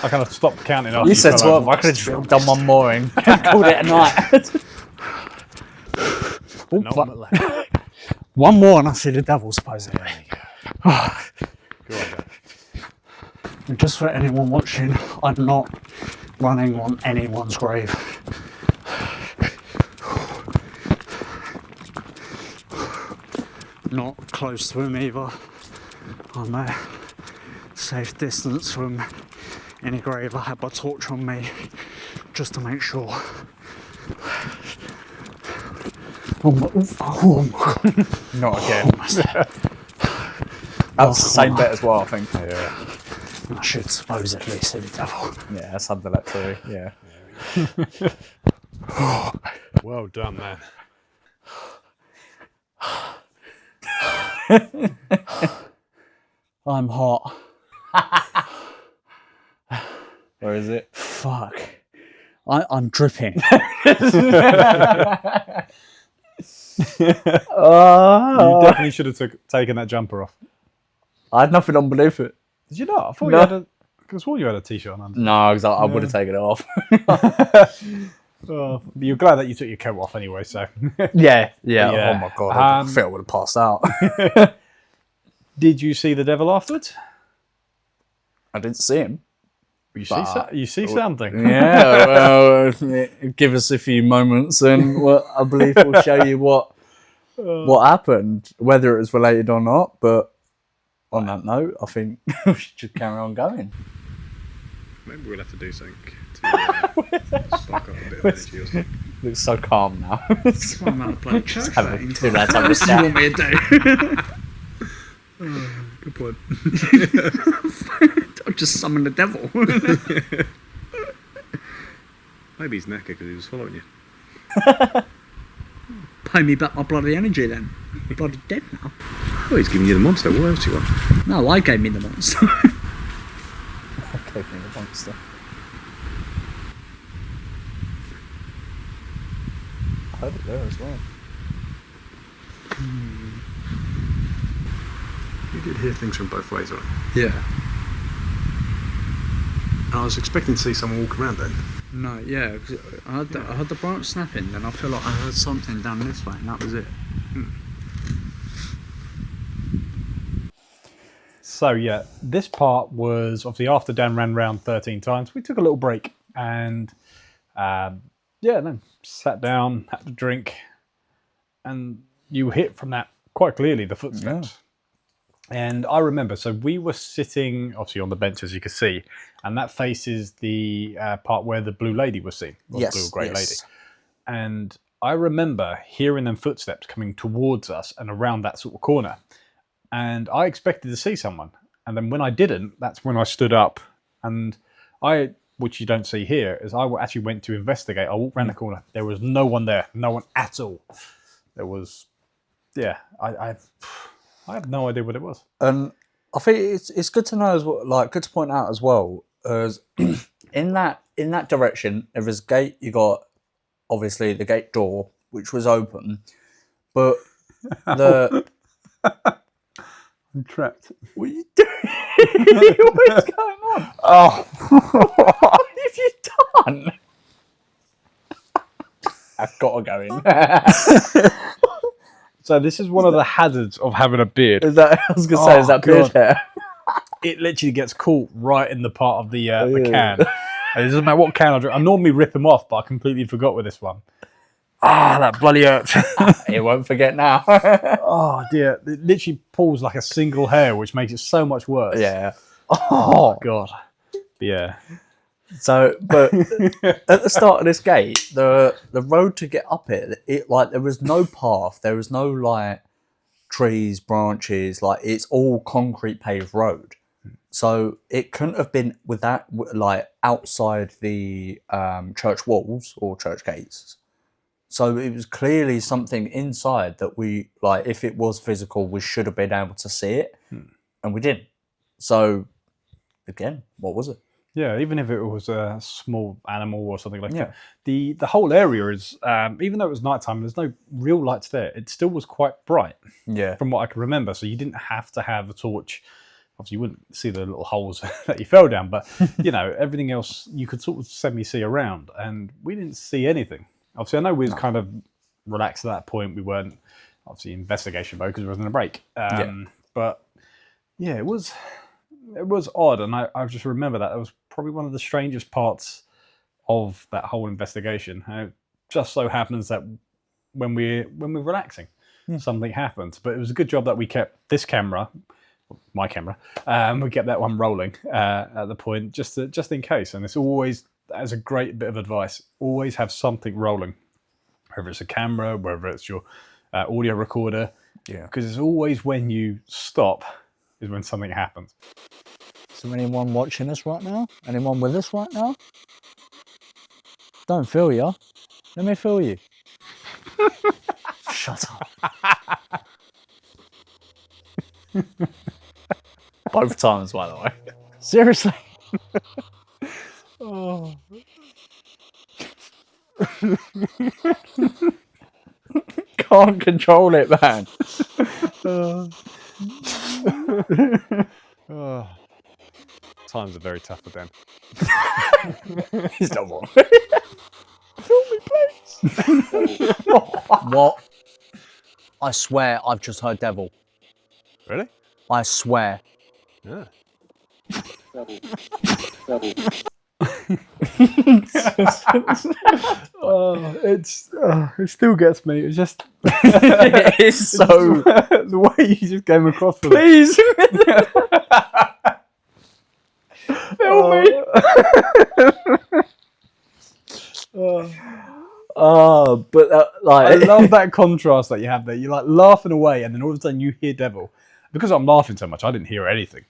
I kind of stopped counting after You said fell 12. over. I could have just done one more and called it a night. Penultimate lap. One more and I see the devil, supposedly. Go on, then. And just for anyone watching, I'm not running on anyone's grave. Not close to him either. I'm a safe distance from any grave. I had my torch on me just to make sure. Oh my God. Not again. Almost there. That's the same bit as well, I think. Yeah. I should supposedly see the devil. Yeah, something like that too. Yeah. Well done, man. I'm hot. Where is it? Fuck. I'm dripping. You definitely should have taken that jumper off. I had nothing on beneath it. Did you not? I thought No. you had a. I could have sworn you had a t-shirt on under. No, because I would have taken it off. Oh, but you're glad that you took your coat off anyway, so. Yeah. Yeah. Oh my God, I Um, feel I would have passed out. Did you see the devil afterwards? I didn't see him. You see something. Yeah, well, give us a few moments and I believe we'll show you what happened, whether it was related or not. But on that note, I think we should just carry on going. Maybe we'll have to do something to spark up a bit of energy or something. Looks so calm now. I'm out of bloody church. Having too bad time to What do you start. want me to do? Good point. I'll just summon the devil. Maybe he's knackered because he was following you. Pay me back my bloody energy then. I'm bloody dead now. Well, he's giving you the monster. What else do you want? No, I gave me the monster. Okay, the monster. I heard it there as well. You did hear things from both ways, right? Yeah. I was expecting to see someone walk around then. No, yeah. 'Cause I had the branch snapping, then I feel like I heard something down this way, and that was it. So yeah, this part was obviously after Dan ran round 13 times. We took a little break and then sat down, had a drink, and you hit from that quite clearly the footsteps. And I remember, so we were sitting obviously on the bench, as you can see, and that faces the part where the blue lady was seen, or the blue grey lady. And I remember hearing them footsteps coming towards us and around that sort of corner. And I expected to see someone. And then when I didn't, that's when I stood up. And which you don't see here, is I actually went to investigate. I walked around the corner. There was no one there. No one at all. There was, I have no idea what it was. And I think it's good to know as well, like good to point out as well, as in that direction, there was a gate. You got obviously the gate door, which was open, but I'm trapped. What are you doing? What's going on? Oh, what have you done? I've got to go in. So this is one of the hazards of having a beard. Is that? I was going to say, is that beard hair? It literally gets caught right in the part of the can. And it doesn't matter what can I drink. I normally rip them off, but I completely forgot with this one. That bloody hurts. You won't forget now. Oh dear, it literally pulls like a single hair, which makes it so much worse. Yeah. Oh god. Yeah. So, but at the start of this gate, the road to get up it like there was no path, there was no like trees, branches, like it's all concrete paved road. So it couldn't have been with that like outside the church walls or church gates. So it was clearly something inside that we like. If it was physical, we should have been able to see it, and we didn't. So again, what was it? Yeah, even if it was a small animal or something like that. The whole area is, even though it was nighttime, there's no real lights there. It still was quite bright. Yeah. From what I can remember. So you didn't have to have a torch. Obviously, you wouldn't see the little holes that you fell down, but you know, everything else you could sort of semi-see around, and we didn't see anything. Obviously, I know we was kind of relaxed at that point. We weren't obviously investigation mode because we wasn't a break. But yeah, it was odd, and I just remember that was probably one of the strangest parts of that whole investigation. And it just so happens that when we're relaxing, something happens. But it was a good job that we kept this camera, my camera, we kept that one rolling at the point just in case. And it's always, as a great bit of advice, always have something rolling, whether it's a camera, whether it's your audio recorder, because it's always when you stop is when something happens. Is there anyone watching us right now? Anyone with us right now? Don't feel you. Let me feel you. Shut up. Both times, by the way. Seriously. Oh. Can't control it, man. Times are very tough with them. He's done one. Film me, please. What? I swear I've just heard devil. Really? I swear. Yeah. It still gets me. It's just It is so. the way you just came across with Please. Film me. But like, I love that contrast that you have there. You're like laughing away, and then all of a sudden you hear devil. Because I'm laughing so much, I didn't hear anything.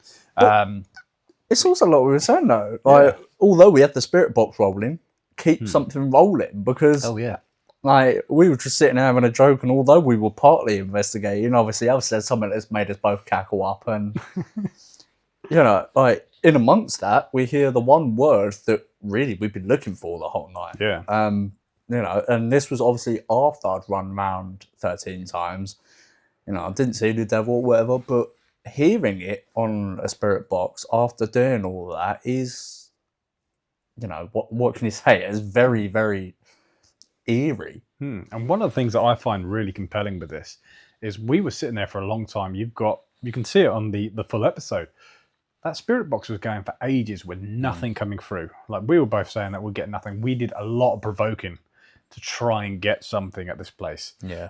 It's also like we were saying though. Like, although we had the spirit box rolling, keep something rolling because. Oh yeah. Like, we were just sitting there having a joke, and although we were partly investigating, obviously I've said something that's made us both cackle up, and you know, like in amongst that, we hear the one word that really we've been looking for the whole night. Yeah. You know, and this was obviously after I'd run round 13 times. You know, I didn't see the devil or whatever, but hearing it on a spirit box after doing all that is, you know, what can you say? It's very, very eerie. And one of the things that I find really compelling with this is we were sitting there for a long time. You can see it on the full episode. that spirit box was going for ages with nothing coming through. Like we were both saying that we'd get nothing. We did a lot of provoking to try and get something at this place. Yeah.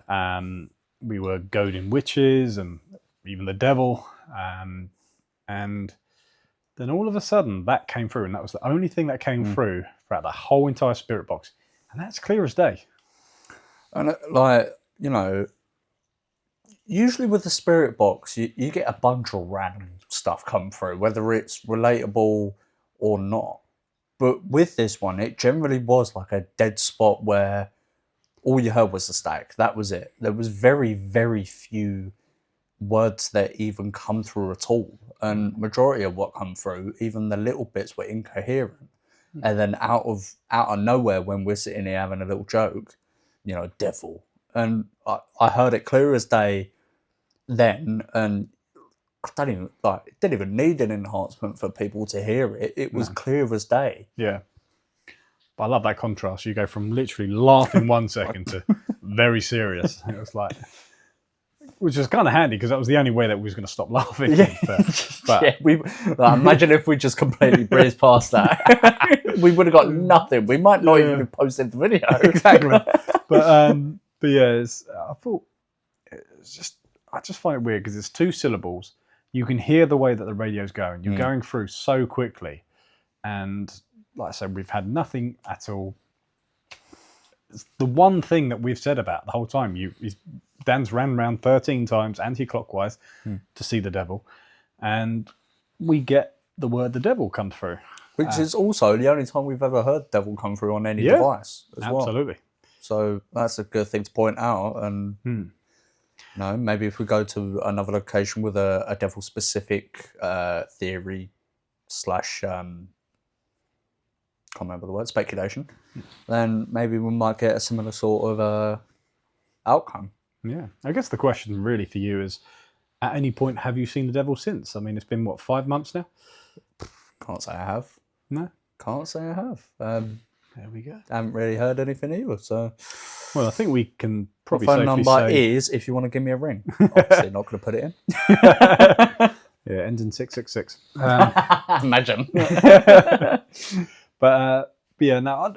We were goading witches and even the devil. And then all of a sudden that came through, and that was the only thing that came through throughout the whole entire spirit box. And that's clear as day. And like, you know, usually with the spirit box, you get a bunch of random stuff come through, whether it's relatable or not. But with this one, it generally was like a dead spot where all you heard was the static. That was it. There was very, very few words that even come through at all. And majority of what come through, even the little bits, were incoherent. And then out of nowhere, when we're sitting here having a little joke, you know, devil. And I heard it clear as day then, and it didn't even need an enhancement for people to hear it. It was clear as day. Yeah. But I love that contrast. You go from literally laughing 1 second to very serious. It was like, which was kind of handy because that was the only way that we was going to stop laughing. But yeah, imagine if we just completely breezed past that. We would have got nothing. We might not even have posted the video. Exactly. But yeah, I just find it weird because it's 2 syllables. You can hear the way that the radio's going. You're going through so quickly. And like I said, we've had nothing at all. It's the one thing that we've said about the whole time, Dan's ran around 13 times anti-clockwise to see the devil. And we get the word the devil come through. Which is also the only time we've ever heard devil come through on any device as well. Absolutely. So that's a good thing to point out. And no, maybe if we go to another location with a devil-specific theory / can't remember the word, speculation, then maybe we might get a similar sort of outcome. Yeah. I guess the question really for you is, at any point, have you seen the devil since? I mean, it's been, 5 months now? Can't say I have. No? Can't say I have. There we go. I haven't really heard anything either, so... Well, I think we can probably My phone safely number say... is if you want to give me a ring. Obviously not going to put it in. Yeah, ends in 666. Imagine. But yeah, no,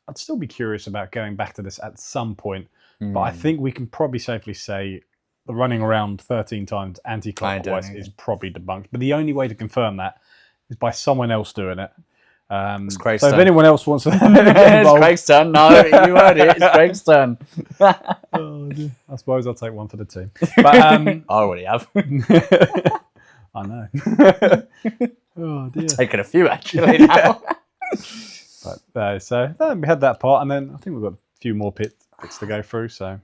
I'd still be curious about going back to this at some point. But I think we can probably safely say the running around 13 times anti-clockwise is probably debunked. But the only way to confirm that is by someone else doing it. It's Craig's so turn. if anyone else wants to get It's involved, Craig's turn. No, you heard it. It's Craig's turn. oh, dear. I suppose I'll take one for the team. But I already have. I know. Oh dear. Taken a few actually now. But so we had that part, and then I think we've got a few more bits to go through. So.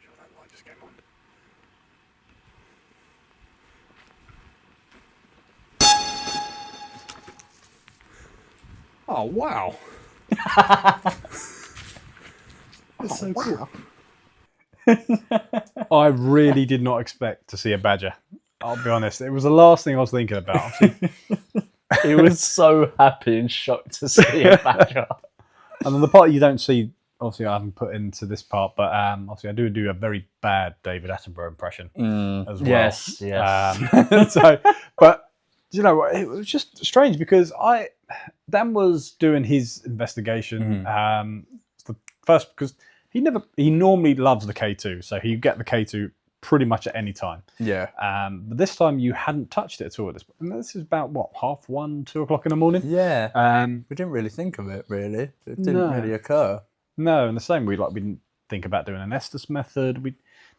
Sure, that light just came on. Oh wow! That's so cool. I really did not expect to see a badger. I'll be honest. It was the last thing I was thinking about. He was so happy and shocked to see a badger. And then the part you don't see, obviously I haven't put into this part, but obviously I do a very bad David Attenborough impression as well. Yes. But you know, it was just strange because Dan was doing his investigation. The first, because he normally loves the K2, so he get the K2 pretty much at any time. Yeah. But this time you hadn't touched it at all. And this is about 1:30, 2 o'clock in the morning. Yeah. We didn't really think of it. Really, it didn't really occur. No, and the same. We didn't think about doing an Estes method. We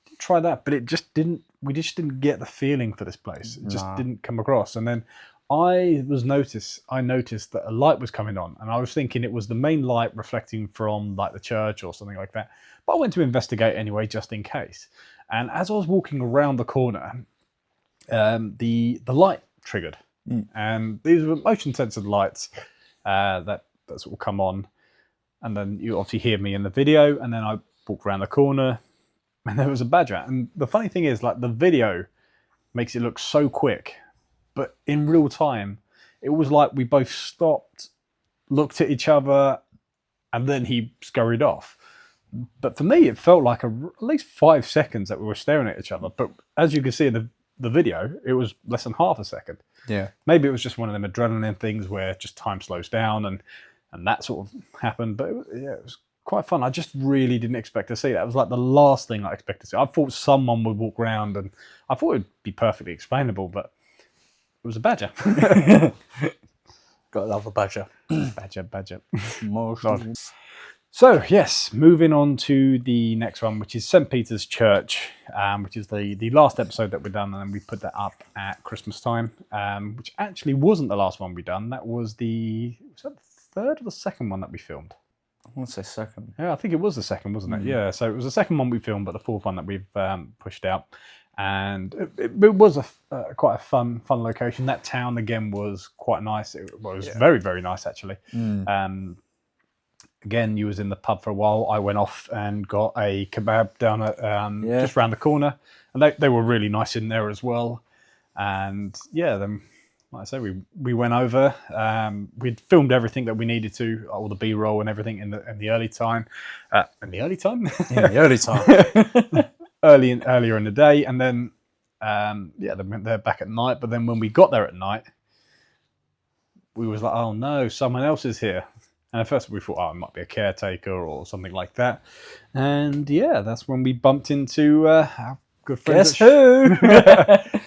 did try that, but it just didn't. We just didn't get the feeling for this place. It just didn't come across. And then I noticed that a light was coming on, and I was thinking it was the main light reflecting from like the church or something like that. But I went to investigate anyway, just in case. And as I was walking around the corner, the light triggered, and these were motion censored lights that sort of come on, and then you obviously hear me in the video, and then I walked around the corner, and there was a badger. And the funny thing is, like, the video makes it look so quick, but in real time, it was like we both stopped, looked at each other, and then he scurried off. But for me, it felt like at least 5 seconds that we were staring at each other. But as you can see in the video, it was less than half a second. Yeah. Maybe it was just one of them adrenaline things where just time slows down and that sort of happened. But it was quite fun. I just really didn't expect to see that. It was like the last thing I expected to see. I thought someone would walk around and I thought it would be perfectly explainable, but it was a badger. Gotta love a badger. Badger. More God. So, yes, moving on to the next one, which is St. Peter's Church, which is the last episode that we've done, and we put that up at Christmas time, which actually wasn't the last one we done. That was the third or the second one that we filmed? I want to say second. Yeah, I think it was the second, wasn't it? Yeah, so it was the second one we filmed, but the fourth one that we've pushed out. And it was quite a fun location. That town, again, was quite nice. It was very, very nice, actually. Again, you was in the pub for a while. I went off and got a kebab down at just around the corner. And they were really nice in there as well. And yeah, then, like I say, we went over. We'd filmed everything that we needed to, all the B-roll and everything in the early time. In the early time? In the early time. Earlier in the day. And then, then went there back at night. But then when we got there at night, we was like, oh no, someone else is here. And at first we thought, oh, it might be a caretaker or something like that. And yeah, that's when we bumped into our good friends. Guess who?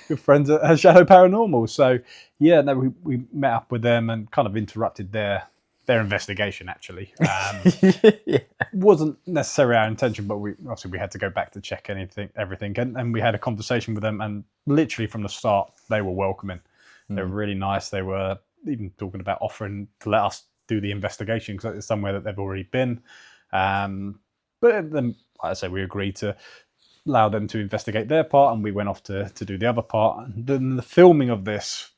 Good friends at Shadow Paranormal. So yeah, no, we met up with them and kind of interrupted their investigation. Actually, wasn't necessarily our intention, but we had to go back to check everything, and we had a conversation with them. And literally from the start, they were welcoming. They were really nice. They were even talking about offering to let us do the investigation because it's somewhere that they've already been. But then, like I say, we agreed to allow them to investigate their part, and we went off to do the other part. And then the filming of this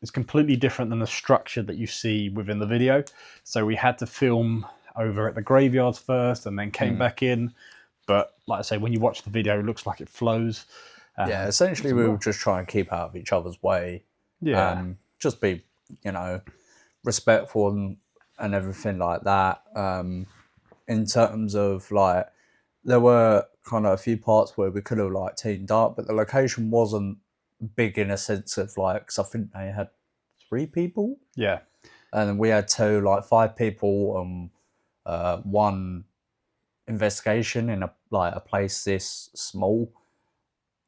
is completely different than the structure that you see within the video. So we had to film over at the graveyards first and then came back in. But like I say, when you watch the video, it looks like it flows. Yeah, essentially we were just trying to keep out of each other's way. Yeah. Just be, respectful and everything like that. In terms of like, there were kind of a few parts where we could have like teamed up, but the location wasn't big in a sense of like, because I think they had 3 people. Yeah. And then we had 2, like 5 people, one investigation in a place this small.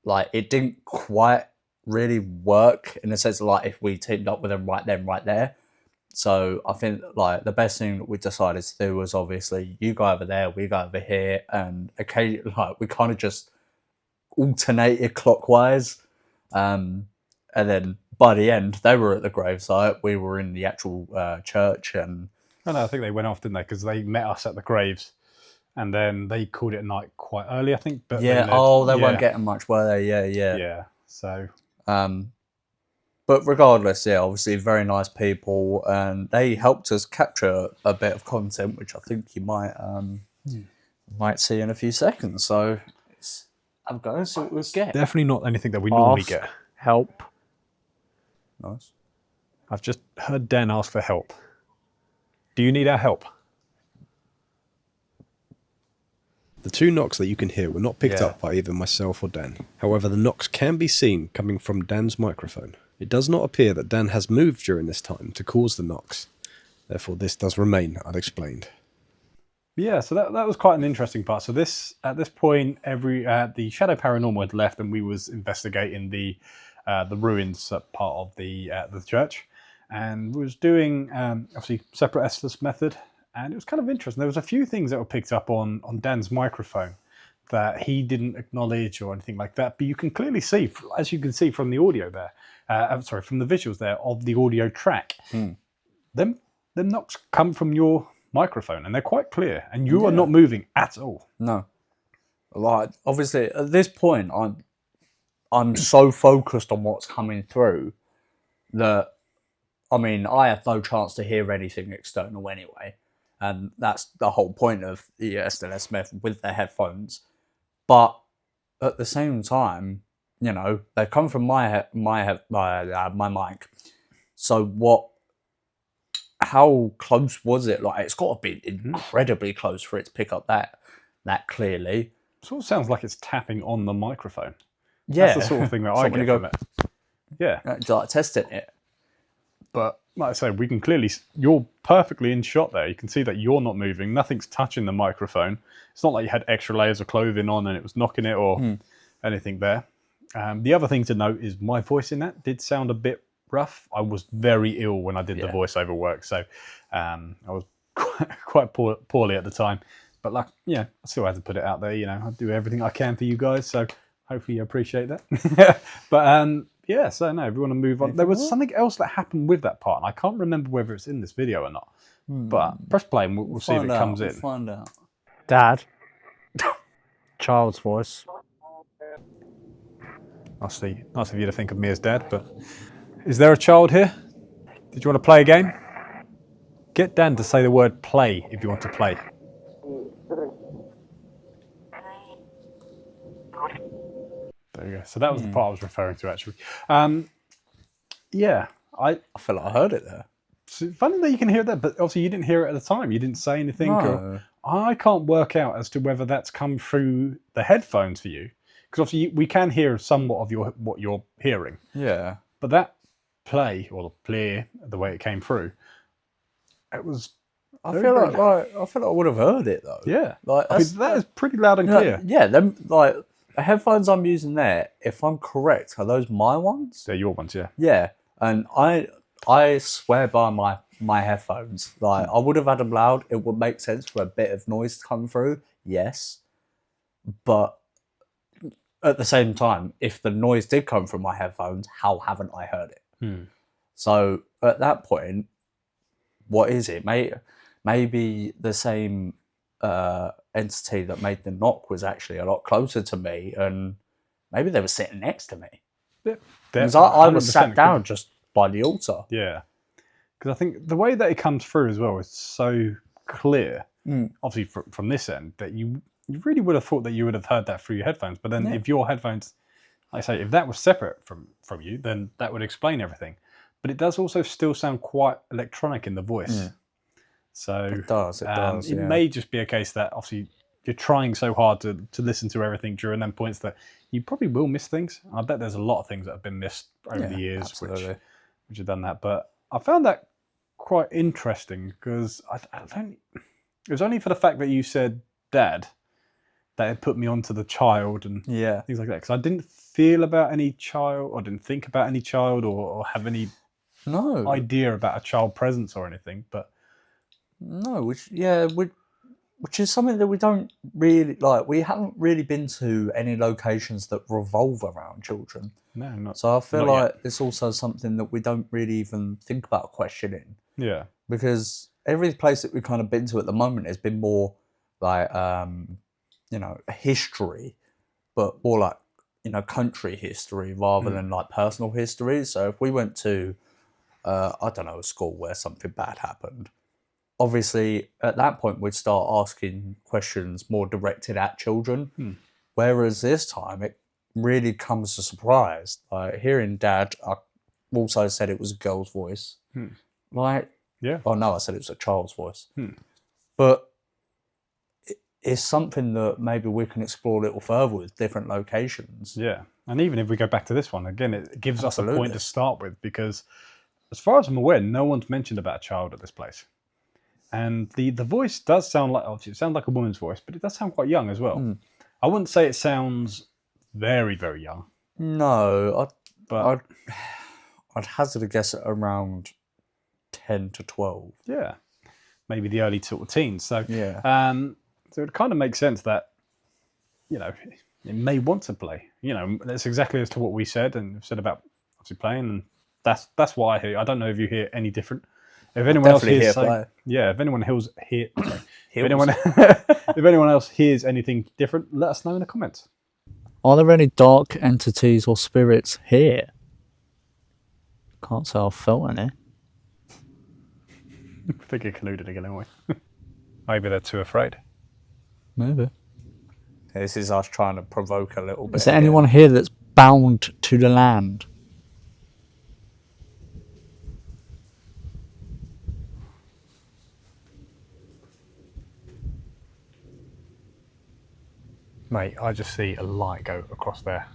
Like it didn't quite really work in the sense of like if we teamed up with them right then, right there. So I think like the best thing that we decided to do was obviously you go over there, we go over here, and occasionally like we kind of just alternated clockwise. And then by the end, they were at the gravesite, we were in the actual church, and I think they went off, didn't they? Because they met us at the graves, and then they called it a night quite early, I think. But they weren't getting much, were they? Yeah. So. But regardless, obviously very nice people, and they helped us capture a bit of content, which I think you might see in a few seconds. So I'm going to see what we get. Definitely not anything that we normally get. Help. Nice. I've just heard Dan ask for help. Do you need our help? The 2 knocks that you can hear were not picked up by either myself or Dan. However, the knocks can be seen coming from Dan's microphone. It does not appear that Dan has moved during this time to cause the knocks. Therefore, this does remain unexplained. Yeah, so that was quite an interesting part. So at this point, the Shadow Paranormal had left, and we was investigating the ruins part of the church, and we was doing obviously separate Essex method. And it was kind of interesting. There was a few things that were picked up on Dan's microphone that he didn't acknowledge or anything like that. But you can clearly see, as you can see from the audio there, from the visuals there of the audio track, them knocks come from your microphone, and they're quite clear. And you are not moving at all. No, like obviously at this point, I'm so focused on what's coming through that I have no chance to hear anything external anyway. And that's the whole point of the SLS method with the headphones. But at the same time, they come from my mic. So how close was it? Like, it's got to be incredibly close for it to pick up that. that clearly. Sort of sounds like it's tapping on the microphone. Yeah, That's the sort of thing that So I when get you from it. Yeah, it's like testing it. but like I say, we can clearly, you're perfectly in shot there. You can see that you're not moving. Nothing's touching the microphone. It's not like you had extra layers of clothing on and it was knocking it or anything there. The other thing to note is my voice in that did sound a bit rough. I was very ill when I did the voiceover work, so I was quite poorly at the time. But like, I still had to put it out there. I do everything I can for you guys, so hopefully you appreciate that. But so no, if we want to move on, there was something else that happened with that part, and I can't remember whether it's in this video or not. But press play, and we'll see if it comes in. We'll find out. Dad. Child's voice. Nice of you to think of me as dad, but is there a child here? Did you want to play a game? Get Dan to say the word play if you want to play. There you go. So that was the part I was referring to, actually. I feel like I heard it there. It's funny that you can hear that, but obviously you didn't hear it at the time. You didn't say anything. No. I can't work out as to whether that's come through the headphones for you, because obviously we can hear somewhat of what you're hearing. Yeah. But that play, or the play, the way it came through, it was. I feel like I would have heard it though. Yeah. Like I mean, that is pretty loud and clear. Yeah. Them like the headphones I'm using there. If I'm correct, are those my ones? They're your ones, yeah. Yeah. And I swear by my headphones. Like I would have had them loud. It would make sense for a bit of noise to come through. Yes. But at the same time, if the noise did come from my headphones, how haven't I heard it? So at that point, what is it? Maybe the same entity that made the knock was actually a lot closer to me, and maybe they were sitting next to me. Yeah. Because I was 100% sat down just by the altar. Yeah. Because I think the way that it comes through as well is so clear, obviously from this end, that you really would have thought that you would have heard that through your headphones. But then if your headphones, like I say, if that was separate from you, then that would explain everything. But it does also still sound quite electronic in the voice. So It does. it may just be a case that obviously you're trying so hard to listen to everything during them points that you probably will miss things. I bet there's a lot of things that have been missed over the years which have done that. But I found that quite interesting because it was only for the fact that you said dad that it put me onto the child and things like that. Because I didn't feel about any child or didn't think about any child or have any idea about a child presence or anything. But which is something that we don't really like. We haven't really been to any locations that revolve around children. No, not. So I feel not like yet. it's also something that we don't really even think about questioning. Yeah. Because every place that we've kind of been to at the moment has been more like, history, but more like, country history rather than like personal history. So if we went to, I don't know, a school where something bad happened, obviously at that point we'd start asking questions more directed at children. Whereas this time it really comes as a surprise. Like hearing Dad, I also said it was a girl's voice. Like, oh no, I said it was a child's voice. But it's something that maybe we can explore a little further with different locations. Yeah. And even if we go back to this one, again, it gives us a point to start with because as far as I'm aware, no one's mentioned about a child at this place. And the voice does sound like, obviously it sounds like a woman's voice, but it does sound quite young as well. I wouldn't say it sounds very, very young. No, I'd hazard a guess at around 10 to 12. Yeah. Maybe the early sort of teens. So, so it kind of makes sense that, it may want to play. That's exactly as to what we said and said about obviously playing. And that's what I hear. I don't know if you hear any different. If anyone else hears, if anyone if anyone else hears anything different, let us know in the comments. Are there any dark entities or spirits here? Can't say I've felt any. I think it Canewdon again, anyway. Maybe they're too afraid. Maybe. This is us trying to provoke a little bit. Is there anyone here that's bound to the land? Mate, I just see a light go across there.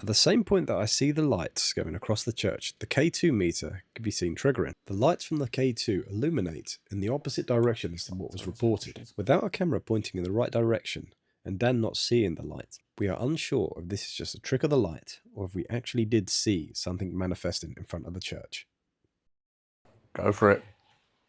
At the same point that I see the lights going across the church, the K2 meter can be seen triggering. The lights from the K2 illuminate in the opposite direction as to what was reported. Without a camera pointing in the right direction, and Dan not seeing the light, we are unsure if this is just a trick of the light, or if we actually did see something manifesting in front of the church. Go for it.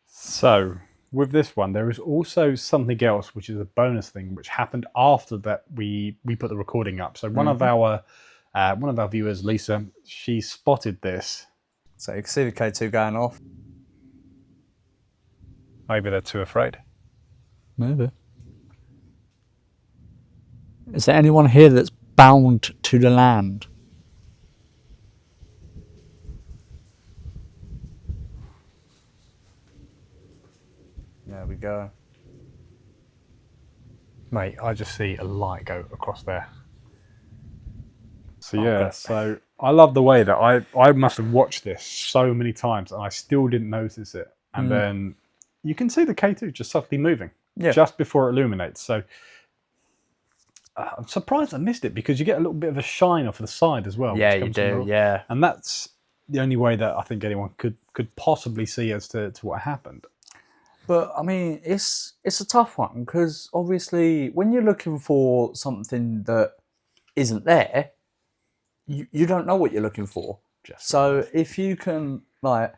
So, with this one, there is also something else, which is a bonus thing, which happened after that we put the recording up. So one of our viewers, Lisa, she spotted this. So you can see the K2 going off. Maybe they're too afraid. Maybe. Is there anyone here that's bound to the land? There we go. Mate, I just see a light go across there. So yeah, so I love the way that I must have watched this so many times and I still didn't notice it. And then you can see the K2 just subtly moving just before it illuminates. So I'm surprised I missed it because you get a little bit of a shine off the side as well. Yeah, you do, yeah. And that's the only way that I think anyone could possibly see as to what happened. But I mean, it's a tough one because obviously when you're looking for something that isn't there, you don't know what you're looking for. So if you can, like,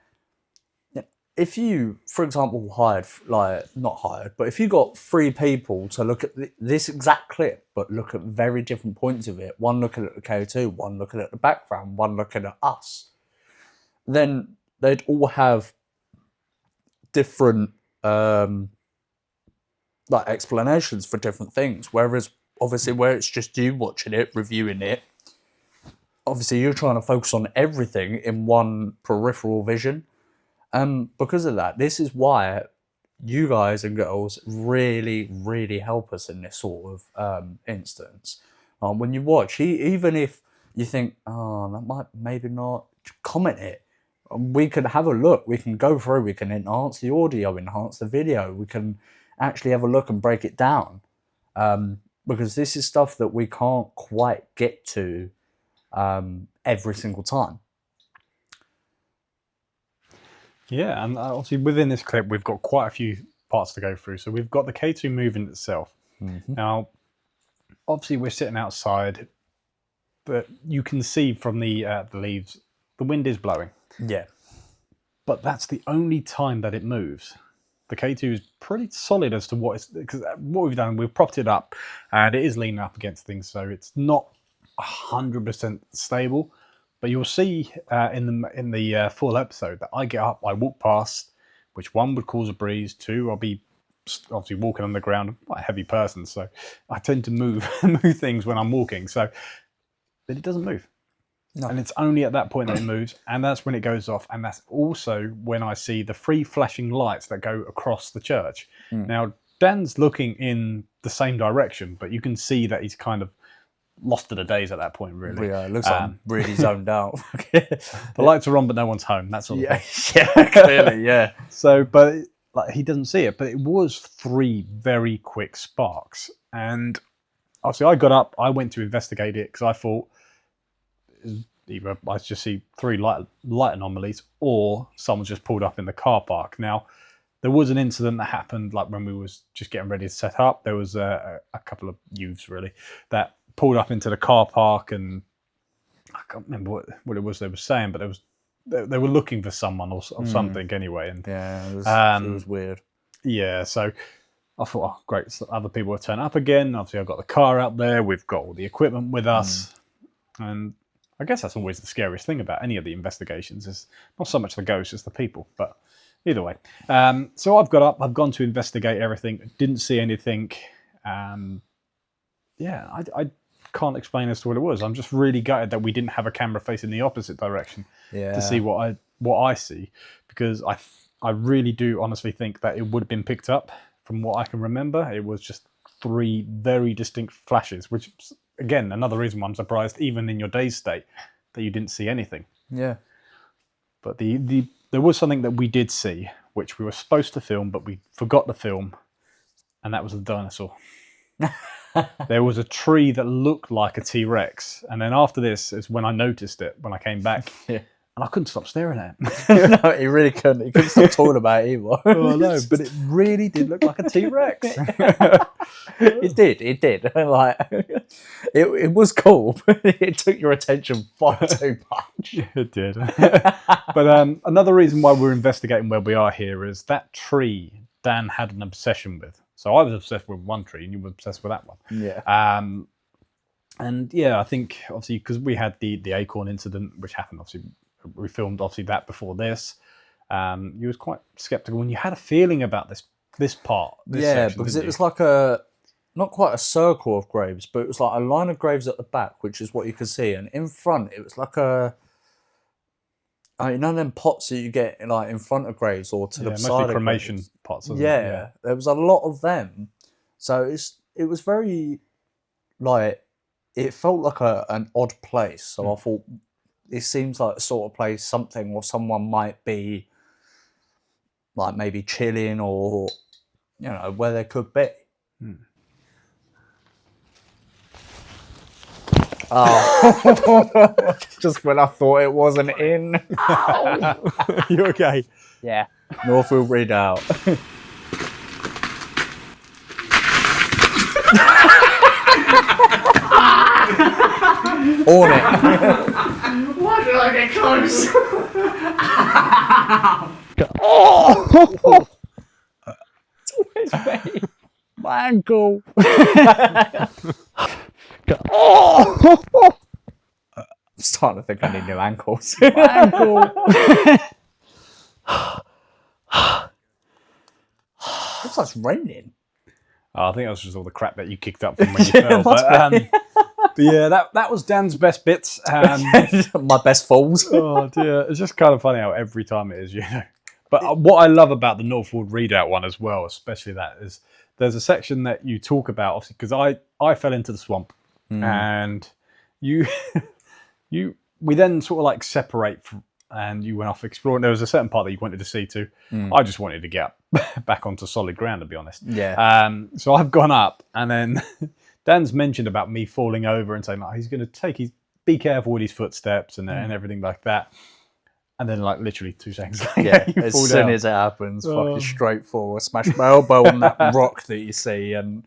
if you, for example, not hired, but if you got 3 people to look at this exact clip, but look at very different points of it, one looking at the K2, one looking at the background, one looking at us, then they'd all have different like explanations for different things. Whereas obviously where it's just you watching it, reviewing it, obviously you're trying to focus on everything in one peripheral vision. Because of that, this is why you guys and girls really, really help us in this sort of instance. When you watch, even if you think, oh, that might, maybe not, comment it. We can have a look, we can go through, we can enhance the audio, enhance the video, we can actually have a look and break it down. Because this is stuff that we can't quite get to every single time. Yeah, and obviously within this clip, we've got quite a few parts to go through. So we've got the K2 moving itself. Now, obviously we're sitting outside, but you can see from the leaves, the wind is blowing. Yeah. But that's the only time that it moves. The K2 is pretty solid as to what it's, because what we've done, we've propped it up and it is leaning up against things. So it's not 100% stable. But you'll see in the full episode that I get up, I walk past, which one would cause a breeze, 2 I'll be obviously walking on the ground. I'm quite a heavy person, so I tend to move things when I'm walking. So, but it doesn't move, and it's only at that point that it moves, and that's when it goes off, and that's also when I see the 3 flashing lights that go across the church. Now Dan's looking in the same direction, but you can see that he's kind of lost to the days at that point, really. Yeah, it looks like I'm really zoned out. The lights are on, but no one's home. That's all. Yeah, clearly, yeah. So, but like he doesn't see it. But it was 3 very quick sparks, and obviously I got up. I went to investigate it because I thought either I just see 3 light anomalies, or someone's just pulled up in the car park. Now, there was an incident that happened like when we was just getting ready to set up. There was a couple of youths really that pulled up into the car park, and I can't remember what it was they were saying, but they were looking for someone or something anyway. And yeah, it was weird. Yeah, so I thought, oh, great, so other people will turn up again. Obviously, I've got the car out there. We've got all the equipment with us. And I guess that's always the scariest thing about any of the investigations is not so much the ghosts, it's the people. But either way. So I've got up. I've gone to investigate everything. Didn't see anything. Yeah, I can't explain as to what it was. I'm just really gutted that we didn't have a camera facing the opposite direction to see what I see, because I really do honestly think that it would have been picked up. From what I can remember, it was just 3 very distinct flashes, which again, another reason why I'm surprised, even in your dazed state, that you didn't see anything. Yeah. But there was something that we did see, which we were supposed to film, but we forgot to film, and that was the dinosaur. there was a tree that looked like a T-Rex. And then after this is when I noticed it, when I came back. Yeah. And I couldn't stop staring at it. No, he really couldn't. He couldn't stop talking about it either. Oh, no, but it really did look like a T-Rex. It did. Like, it was cool, but it took your attention far too much. It did. But another reason why we're investigating where we are here is that tree Dan had an obsession with. So I was obsessed with one tree and you were obsessed with that one. Yeah. And yeah, I think obviously because we had the acorn incident, which happened, obviously we filmed obviously that before this. You was quite skeptical and you had a feeling about this part. This section, because didn't it was you? like not quite a circle of graves, but it was like a line of graves at the back, which is what you could see, and in front it was like you know them pots that you get like in front of graves or to the mostly side of cremation graves? pots. Wasn't Yeah, it? Yeah. there was a lot of them, so it was very like it felt like an odd place. So I thought it seems like the sort of place something or someone might be like maybe chilling or where they could be. Oh, just when I thought it wasn't in. You okay? Yeah. Northfield Redoubt. On it. Why did I get close? It's always me. My ankle. I'm starting to think I need new ankles. My ankle. Looks like it's raining. Oh, I think that was just all the crap that you kicked up from when you fell. But yeah, that was Dan's best bits. My best falls. Oh dear, it's just kind of funny how every time it is, But what I love about the Northfield Redoubt one as well, especially that, is there's a section that you talk about, obviously, because I fell into the swamp, and we then sort of like separate and you went off exploring. There was a certain part that you wanted to see too. I just wanted to get back onto solid ground, to be honest. Yeah. So I've gone up, and then Dan's mentioned about me falling over and saying, like, he's going to be careful with his footsteps and everything like that. And then, like, literally 2 seconds later, Yeah, you as fall soon down. as it happens, fucking straight forward, smash my elbow on that rock that you see, and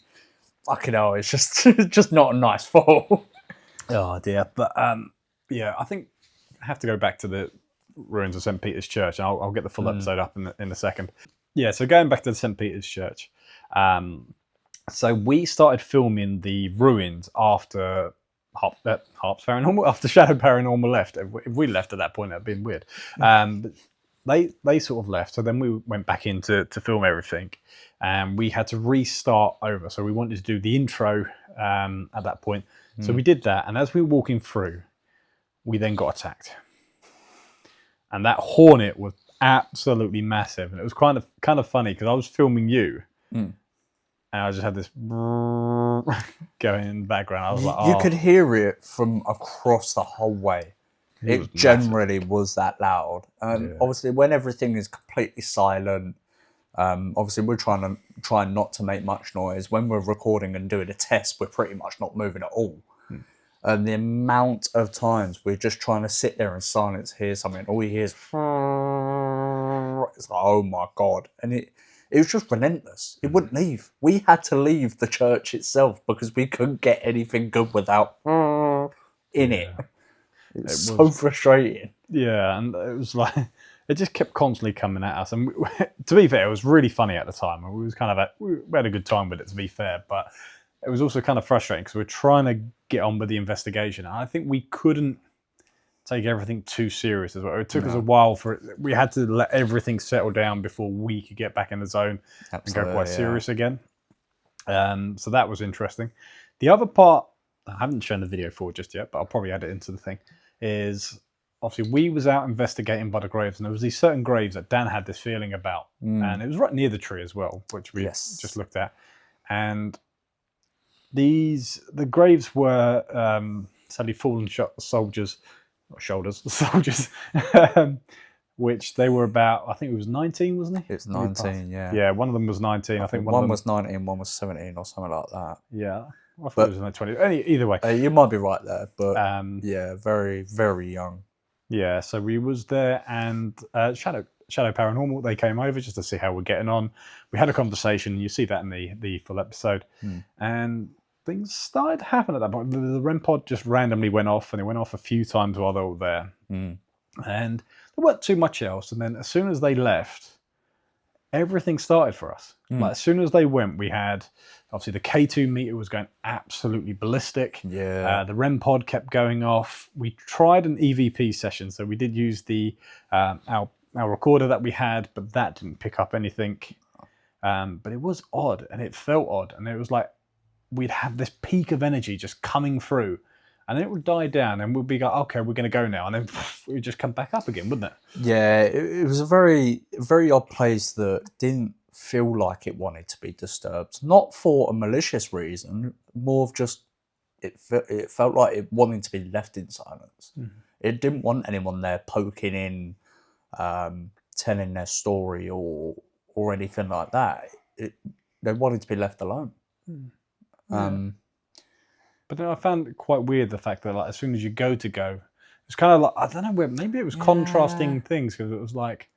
fucking hell, it's just not a nice fall. Oh dear, but yeah, I think I have to go back to the ruins of St. Peter's Church, and I'll get the full episode up in a second. Yeah, so going back to the St. Peter's Church, so we started filming the ruins after HARPS Paranormal, after Shadow Paranormal left. If we left at that point, that'd been weird. But they sort of left, so then we went back in to film everything, and we had to restart over. So we wanted to do the intro at that point. So we did that, and as we were walking through, we then got attacked. And that hornet was absolutely massive. And it was kind of funny because I was filming you, and I just had this going in the background. I was like, You could hear it from across the whole way. It was It generally was that loud. Obviously, when everything is completely silent, obviously we're trying not to make much noise. When we're recording and doing a test, we're pretty much not moving at all. And the amount of times we're just trying to sit there in silence, hear something, all we hear is, it's like, oh my God. And it was just relentless. It wouldn't leave. We had to leave the church itself because we couldn't get anything good without in it. It was so frustrating. yeah, and it was like, it just kept constantly coming at us. And to be fair, it was really funny at the time. And we had a good time with it, to be fair. But it was also kind of frustrating because we were trying to get on with the investigation. And I think we couldn't take everything too serious as well. It took us a while we had to let everything settle down before we could get back in the zone and go quite serious again. So that was interesting. The other part, I haven't shown the video for just yet, but I'll probably add it into the thing, is obviously we was out investigating by the graves, and there was these certain graves that Dan had this feeling about. And it was right near the tree as well, which we just looked at. And the graves were sadly fallen soldiers, which they were about, I think it was 19, wasn't he? It's 19, yeah. Yeah, one of them was 19. I think one of them was 19, one was 17 or something like that. Yeah, I thought it was like 20. Either way. You might be right there, but yeah, very, very young. Yeah, so we was there, and Shadow Paranormal, they came over just to see how we're getting on. We had a conversation. You see that in the full episode, and things started happening at that point. The REM pod just randomly went off, and it went off a few times while they were there, and there wasn't too much else. And then as soon as they left, everything started for us. Like as soon as they went, we had obviously the K2 meter was going absolutely ballistic. Yeah. The REM pod kept going off. We tried an EVP session, so we did use the our recorder that we had, but that didn't pick up anything. But it was odd, and it felt odd, and it was like we'd have this peak of energy just coming through, and then it would die down, and we'd be like, okay, we're going to go now, and then it would just come back up again, wouldn't it? Yeah, it was a very, very odd place that didn't feel like it wanted to be disturbed. Not for a malicious reason, more of just it felt like it wanted to be left in silence. It didn't want anyone there poking in, telling their story or anything like that. They wanted to be left alone. But then I found it quite weird the fact that like as soon as you go, it's kind of like, I don't know, maybe it was contrasting things, because it was like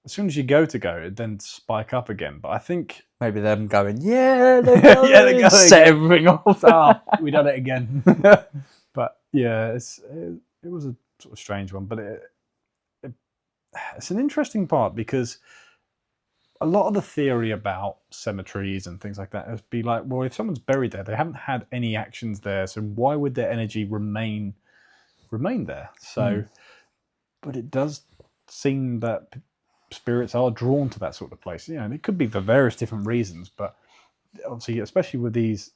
as soon as you go, it then spike up again. But I think maybe them going, they're going, they're going, set everything off. We done it again. But yeah, it was a sort of strange one, but it's an interesting part, because a lot of the theory about cemeteries and things like that is be like, well, if someone's buried there, they haven't had any actions there, so why would their energy remain there? So, but it does seem that spirits are drawn to that sort of place. And it could be for various different reasons, but obviously, especially with these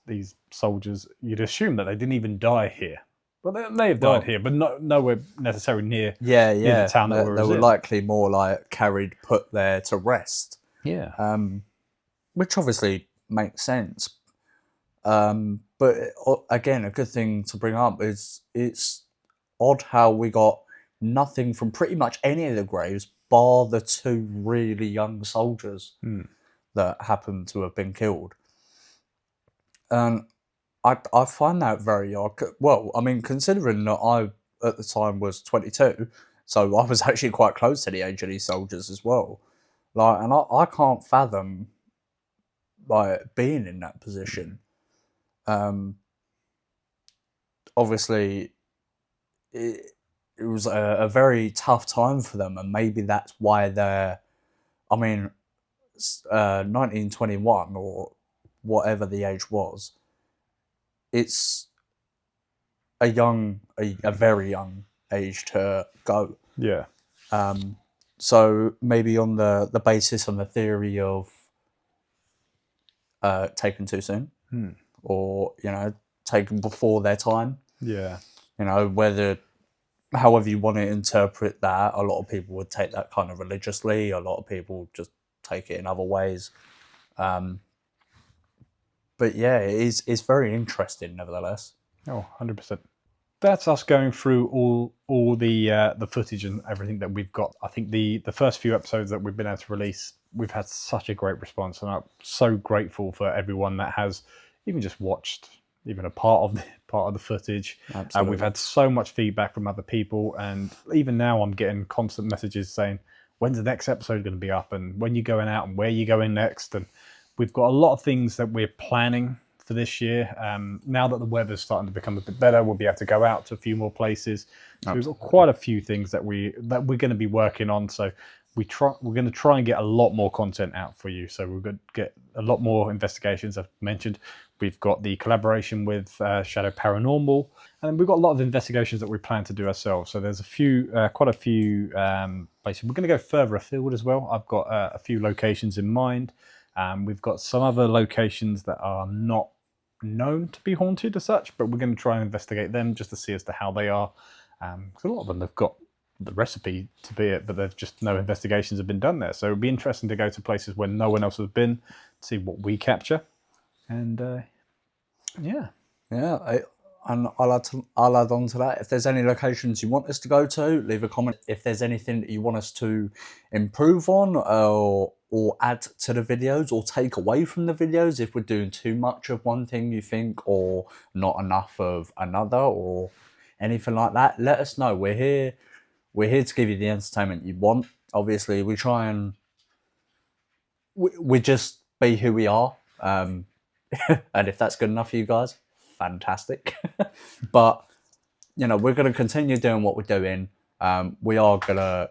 soldiers, you'd assume that they didn't even die here. Well, they have died here, but nowhere necessarily near the town that they were likely more like put there to rest. Yeah. Which obviously makes sense. But again, a good thing to bring up is it's odd how we got nothing from pretty much any of the graves, bar the two really young soldiers that happened to have been killed. I find that very odd. Well, I mean, considering that I at the time was 22, so I was actually quite close to the age of these soldiers as well. Like, and I can't fathom like being in that position. Obviously, it was a very tough time for them, and maybe that's why they're. I mean, 1921 or whatever the age was. It's a very young age to go. Yeah. So maybe on the basis on the theory of taken too soon, or taken before their time. Yeah. However you want to interpret that, a lot of people would take that kind of religiously. A lot of people just take it in other ways. But yeah, it's very interesting, nevertheless. Oh, 100%. That's us going through all the footage and everything that we've got. I think the first few episodes that we've been able to release, we've had such a great response, and I'm so grateful for everyone that has even just watched even a part of the footage. Absolutely. We've had so much feedback from other people, and even now I'm getting constant messages saying, when's the next episode going to be up, and when you're going out, and where you're going next. And we've got a lot of things that we're planning for this year. Now that the weather's starting to become a bit better, we'll be able to go out to a few more places. So we've got quite a few things that we're going to be working on. So we're going to try and get a lot more content out for you. So we're going to get a lot more investigations. I've mentioned we've got the collaboration with Shadow Paranormal, and we've got a lot of investigations that we plan to do ourselves. So there's quite a few places. We're going to go further afield as well. I've got a few locations in mind. We've got some other locations that are not known to be haunted as such, but we're going to try and investigate them just to see as to how they are. Because a lot of them have got the recipe to be it, but there's just no investigations have been done there. So it'll be interesting to go to places where no one else has been, to see what we capture. And yeah. Yeah, And I'll add on to that. If there's any locations you want us to go to, leave a comment. If there's anything that you want us to improve on or add to the videos or take away from the videos, if we're doing too much of one thing you think or not enough of another or anything like that, let us know. We're here to give you the entertainment you want. Obviously, we try and we just be who we are. And if that's good enough for you guys, fantastic. But you know, we're going to continue doing what we're doing. We are going to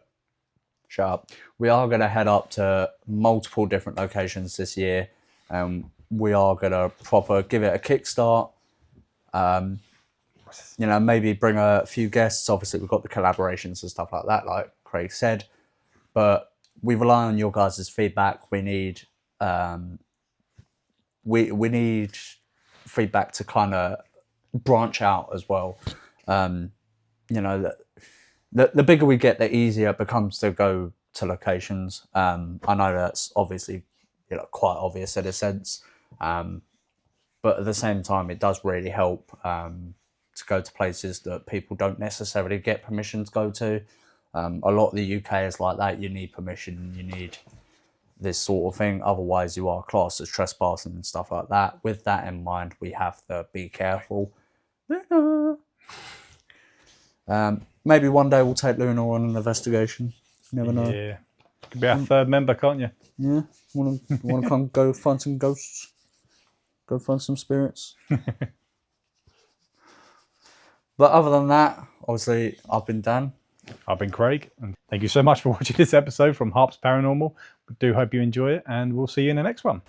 head up to multiple different locations this year. We are going to give it a kickstart. You know, maybe bring a few guests. Obviously, we've got the collaborations and stuff like that, like Craig said. But we rely on your guys' feedback. We need we need feedback to kind of branch out as well. You know, the bigger we get, the easier it becomes to go to locations. I know that's obviously, you know, quite obvious in a sense, but at the same time, it does really help to go to places that people don't necessarily get permission to go to. A lot of the UK is like that. You need permission. You need this sort of thing. Otherwise, you are classed as trespassing and stuff like that. With that in mind, we have to be careful. Maybe one day we'll take Luna on an investigation. You never know. Yeah. Could be our third member, can't you? Yeah. Want to come go find some ghosts? Go find some spirits? But other than that, obviously, I've been Dan. I've been Craig, and thank you so much for watching this episode from HARPS Paranormal. We do hope you enjoy it, and we'll see you in the next one.